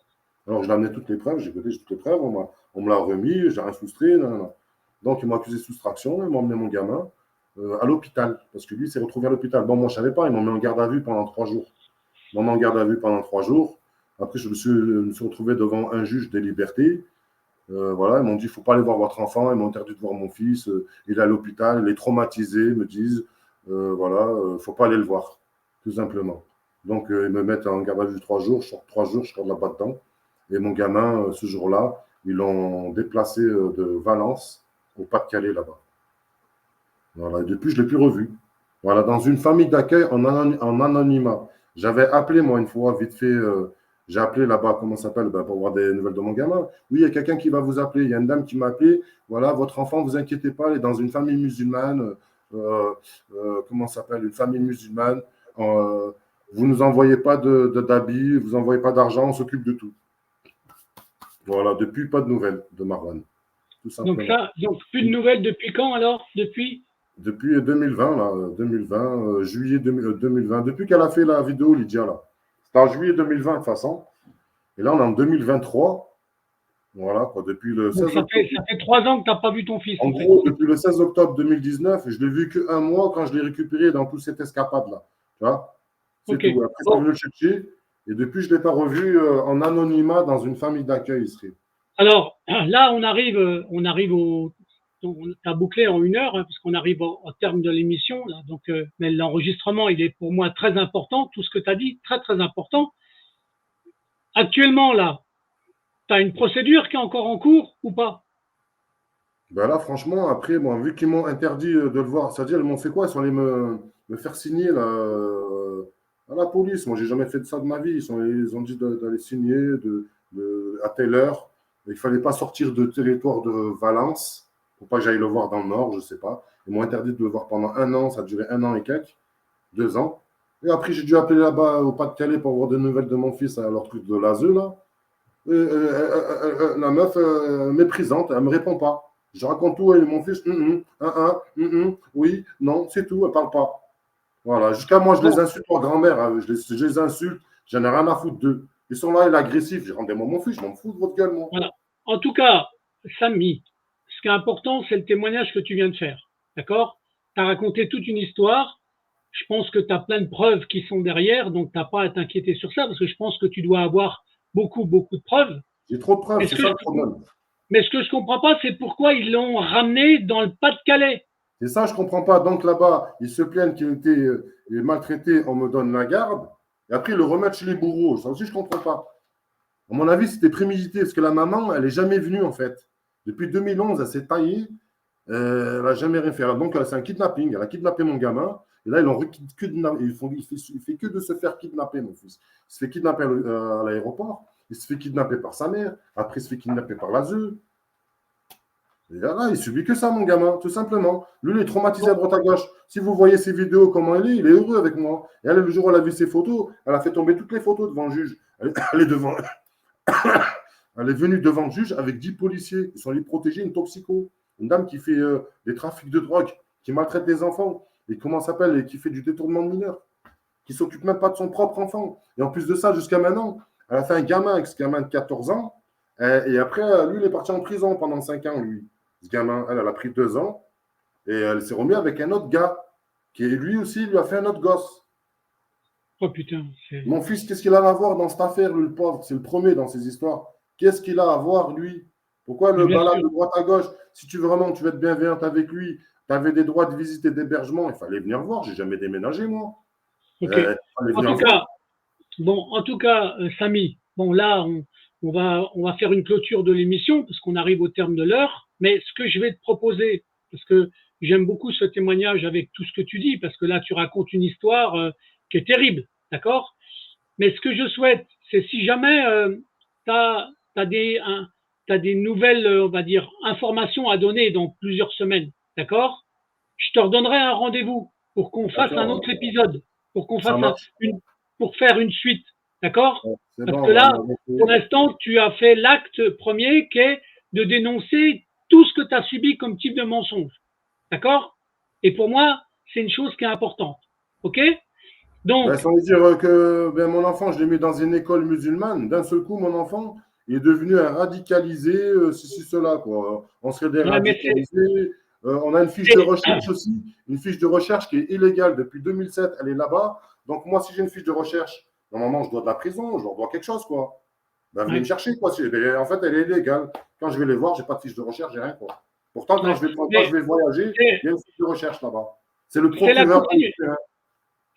Alors, je l'ai amené toutes les preuves, j'ai écouté toutes les preuves, on me l'a remis, j'ai rien soustrait. Non. Donc, ils m'ont accusé de soustraction, ils m'ont emmené mon gamin à l'hôpital, parce que lui s'est retrouvé à l'hôpital. Bon, moi, je ne savais pas, ils m'ont mis en garde à vue pendant 3 jours. Ils m'ont mis en garde à vue pendant 3 jours. Après, je me suis retrouvé devant un juge des libertés. Voilà, ils m'ont dit, il ne faut pas aller voir votre enfant. Ils m'ont interdit de voir mon fils. Il est à l'hôpital, il est traumatisé, ils me disent. Voilà, il ne faut pas aller le voir, tout simplement. Donc, ils me mettent en garde à vue 3 jours. Je sors 3 jours, je sors là-bas dedans. Et mon gamin, ce jour-là, ils l'ont déplacé de Valence au Pas-de-Calais là-bas. Voilà. Et depuis, je ne l'ai plus revu. Voilà, dans une famille d'accueil en anonymat. J'avais appelé, moi, une fois, vite fait, j'ai appelé là-bas, comment ça s'appelle, pour avoir des nouvelles de mon gamin. Oui, il y a quelqu'un qui va vous appeler. Il y a une dame qui m'a appelé. Voilà, votre enfant, vous inquiétez pas, elle est dans une famille musulmane. Comment ça s'appelle, une famille musulmane. Vous ne nous envoyez pas d'habits, vous n'envoyez pas d'argent, on s'occupe de tout. Voilà, depuis, pas de nouvelles de Marwan. Tout simplement. Donc plus de nouvelles depuis quand alors? Depuis 2020, là, 2020, juillet 2020. Depuis qu'elle a fait la vidéo, Lydia, là. C'était en juillet 2020, de toute façon. Et là, on est en 2023. Voilà, quoi, depuis le 16 octobre. Ça fait 3 ans que tu n'as pas vu ton fils. En gros, depuis le 16 octobre 2019, je l'ai vu qu'un mois quand je l'ai récupéré dans toute cette escapade-là. Tu vois? C'est tout. Après, c'est venu le chercher. Et depuis, je ne l'ai pas revu en anonymat dans une famille d'accueil ici. Alors, là, on arrive au. Tu as bouclé en 1 heure, hein, parce qu'on arrive au terme de l'émission. Donc, mais l'enregistrement, il est pour moi très important. Tout ce que tu as dit, très, très important. Actuellement, là, tu as une procédure qui est encore en cours ou pas? Ben là, franchement, après, bon, vu qu'ils m'ont interdit de le voir, c'est-à-dire, ils m'ont fait quoi? Ils sont allés me faire signer là, à la police. Moi, j'ai jamais fait de ça de ma vie. Ils ont dit d'aller signer à telle heure. Il ne fallait pas sortir de territoire de Valence pour pas que j'aille le voir dans le nord, je ne sais pas. Ils m'ont interdit de le voir pendant 1 an. Ça a duré 1 an et quelques, 2 ans. Et après, j'ai dû appeler là-bas au Pas-de-Calais pour avoir des nouvelles de mon fils à leur truc de l'ASE, là. La meuf méprisante, elle ne me répond pas. Je raconte tout et mon fils, oui, non, c'est tout, elle ne parle pas. Voilà, jusqu'à moi, je les insulte en grand-mère, hein, je les insulte, j'en ai rien à foutre d'eux. Ils sont là, il est agressif, j'ai rendez-moi mon fils, je m'en fous de votre gueule, moi. Voilà. En tout cas, Samy, ce qui est important, c'est le témoignage que tu viens de faire. D'accord? Tu as raconté toute une histoire. Je pense que tu as plein de preuves qui sont derrière, donc tu n'as pas à t'inquiéter sur ça, parce que je pense que tu dois avoir beaucoup, beaucoup de preuves. J'ai trop de preuves, c'est ça le problème. Mais ce que je ne comprends pas, c'est pourquoi ils l'ont ramené dans le Pas-de-Calais. C'est ça, je ne comprends pas. Donc là-bas, ils se plaignent qu'il a été maltraité, on me donne la garde, et après, ils le remettent chez les bourreaux. Ça aussi, je ne comprends pas. À mon avis, c'était prémédité, parce que la maman, elle n'est jamais venue, en fait. Depuis 2011, elle s'est taillée, elle n'a jamais rien fait. Donc, c'est un kidnapping. Elle a kidnappé mon gamin, et là, ils l'ont kidnappé. Il fait que de se faire kidnapper, mon fils. Il se fait kidnapper à l'aéroport. Il se fait kidnapper par sa mère. Après, il se fait kidnapper par l'ASE. Et là, il subit que ça, mon gamin, tout simplement. Lui, il est traumatisé à droite à gauche. Si vous voyez ses vidéos, comment il est heureux avec moi. Et elle, le jour où elle a vu ses photos, elle a fait tomber toutes les photos devant le juge. Elle est devant. Elle est venue devant le juge avec 10 policiers. Ils sont allés protéger une toxico. Une dame qui fait des trafics de drogue, qui maltraite des enfants. Et comment ça s'appelle? Et qui fait du détournement de mineurs. Qui ne s'occupe même pas de son propre enfant. Et en plus de ça, jusqu'à maintenant, elle a fait un gamin avec ce gamin de 14 ans. Et après, lui, il est parti en prison pendant 5 ans, lui. Ce gamin, elle a pris 2 ans. Et elle s'est remise avec un autre gars. Qui, lui aussi, lui a fait un autre gosse. Oh putain. Mon fils, qu'est-ce qu'il a à voir dans cette affaire, lui, le pauvre? C'est le premier dans ces histoires. Qu'est-ce qu'il a à voir, lui? Pourquoi le balade de droite à gauche? Si tu veux être bienveillante avec lui, tu avais des droits de visite et d'hébergement, il fallait venir voir. Je n'ai jamais déménagé, moi. Okay. En tout cas, Samy, bon là, on va faire une clôture de l'émission parce qu'on arrive au terme de l'heure. Mais ce que je vais te proposer, parce que j'aime beaucoup ce témoignage avec tout ce que tu dis, parce que là, tu racontes une histoire qui est terrible, d'accord? Mais ce que je souhaite, c'est si jamais tu as des nouvelles, on va dire, informations à donner dans plusieurs semaines, d'accord? Je te redonnerai un rendez-vous pour qu'on fasse un autre épisode, pour qu'on fasse pour faire une suite, d'accord? Parce que là, pour l'instant, tu as fait l'acte premier qui est de dénoncer tout ce que tu as subi comme type de mensonge, d'accord? Et pour moi, c'est une chose qui est importante, ok? Donc, sans dire que mon enfant, je l'ai mis dans une école musulmane. D'un seul coup, mon enfant, il est devenu un radicalisé, ceci, cela, quoi. On serait des radicalisés. On a une fiche de recherche aussi, une fiche de recherche qui est illégale depuis 2007. Elle est là-bas. Donc, moi, si j'ai une fiche de recherche, normalement, je dois de la prison, je leur dois quelque chose, quoi. Venez me chercher, quoi. En fait, elle est illégale. Quand je vais les voir, je n'ai pas de fiche de recherche, j'ai rien, quoi. Pourtant, quand je vais voyager, il y a une fiche de recherche là-bas. C'est le procureur.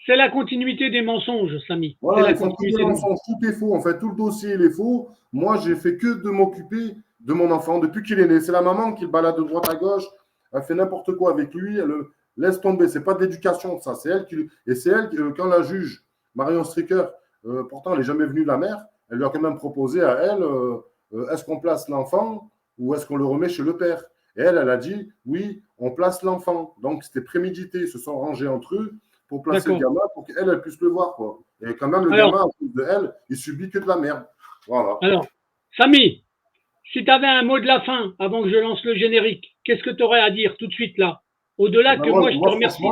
C'est la continuité des mensonges, Samy. C'est Voilà, la ils font tous des continuité des mensonges. mensonges, tout est faux. En fait, tout le dossier, il est faux. Moi, j'ai fait que de m'occuper de mon enfant depuis qu'il est né. C'est la maman qui le balade de droite à gauche. Elle fait n'importe quoi avec lui. Elle le laisse tomber. C'est pas de l'éducation, ça. C'est elle qui. Et c'est elle, quand la juge, Marion Stricker, pourtant, elle n'est jamais venue, la mère, elle lui a quand même proposé à elle est-ce qu'on place l'enfant ou est-ce qu'on le remet chez le père? Et elle a dit oui, on place l'enfant. Donc, c'était prémédité. Ils se sont rangés entre eux pour placer le gamin pour qu'elle elle puisse le voir, quoi. Et quand même, le gamin, à cause de elle, il subit que de la merde. Voilà. Alors, Samy, si tu avais un mot de la fin avant que je lance le générique, qu'est-ce que tu aurais à dire tout de suite là? Au-delà que moi, je te remercie.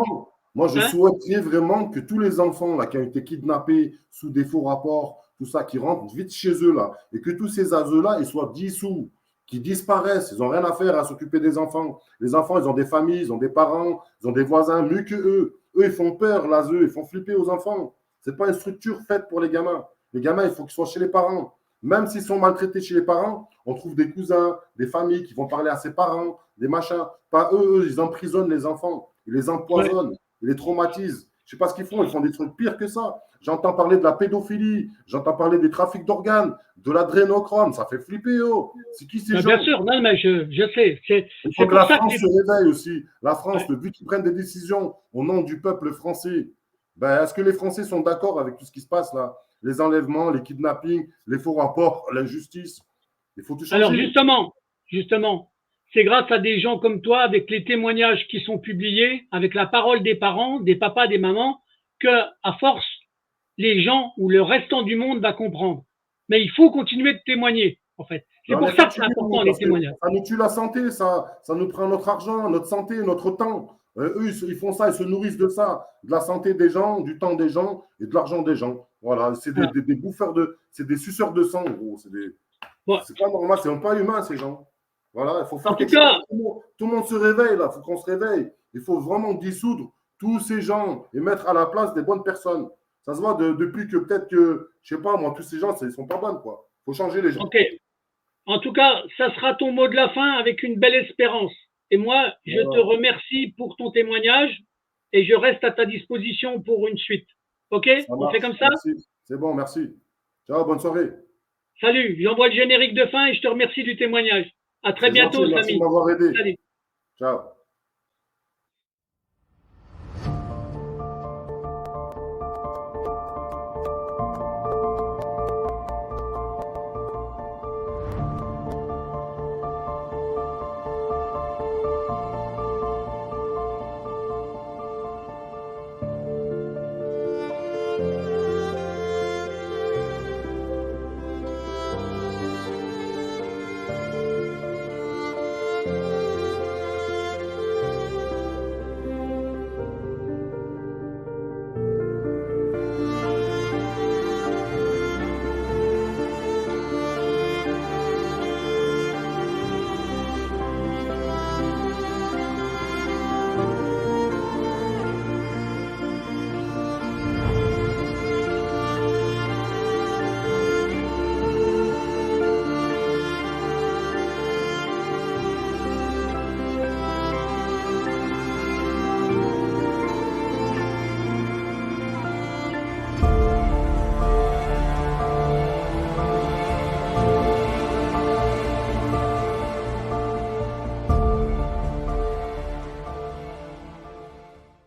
Moi, je souhaiterais vraiment que tous les enfants là, qui ont été kidnappés sous des faux rapports, tout ça, qui rentrent vite chez eux là, et que tous ces ASE-là, ils soient dissous, qui disparaissent. Ils n'ont rien à faire à s'occuper des enfants. Les enfants, ils ont des familles, ils ont des parents, ils ont des voisins, mieux que eux. Eux, ils font peur, l'ASE, ils font flipper aux enfants. Ce n'est pas une structure faite pour les gamins. Les gamins, il faut qu'ils soient chez les parents. Même s'ils sont maltraités chez les parents, on trouve des cousins, des familles qui vont parler à ses parents, des machins. Pas eux, ils emprisonnent les enfants, ils les empoisonnent, ils les traumatisent. Je ne sais pas ce qu'ils font des trucs pires que ça. J'entends parler de la pédophilie, j'entends parler des trafics d'organes, de l'adrénochrome, ça fait flipper, oh. C'est qui ces gens? Bien sûr, non, mais je sais. Il faut que la France se réveille aussi. La France, le but qu'ils prennent des décisions au nom du peuple français, ben, est-ce que les Français sont d'accord avec tout ce qui se passe là? Les enlèvements, les kidnappings, les faux rapports, l'injustice. Il faut tout changer. Alors justement, c'est grâce à des gens comme toi, avec les témoignages qui sont publiés, avec la parole des parents, des papas, des mamans, que à force, les gens ou le restant du monde va comprendre. Mais il faut continuer de témoigner, en fait. C'est pour ça que c'est important, les témoignages. Ça nous tue la santé, ça nous prend notre argent, notre santé, notre temps. Eux, ils font ça, ils se nourrissent de ça, de la santé des gens, du temps des gens et de l'argent des gens. Voilà, c'est des bouffeurs c'est des suceurs de sang, gros. C'est pas normal, c'est pas humain, ces gens. Voilà, il faut faire quelque chose. Tout le monde se réveille, là, il faut qu'on se réveille. Il faut vraiment dissoudre tous ces gens et mettre à la place des bonnes personnes. Ça se voit depuis que peut-être que, je sais pas, moi, tous ces gens, ils sont pas bonnes, quoi. Il faut changer les gens. Ok. En tout cas, ça sera ton mot de la fin avec une belle espérance. Et moi, je te remercie pour ton témoignage et je reste à ta disposition pour une suite. Ok? On fait comme ça? Merci. C'est bon, merci. Ciao, bonne soirée. Salut, j'envoie le générique de fin et je te remercie du témoignage. À très bientôt, Samy. Merci de m'avoir aidé. Salut. Ciao.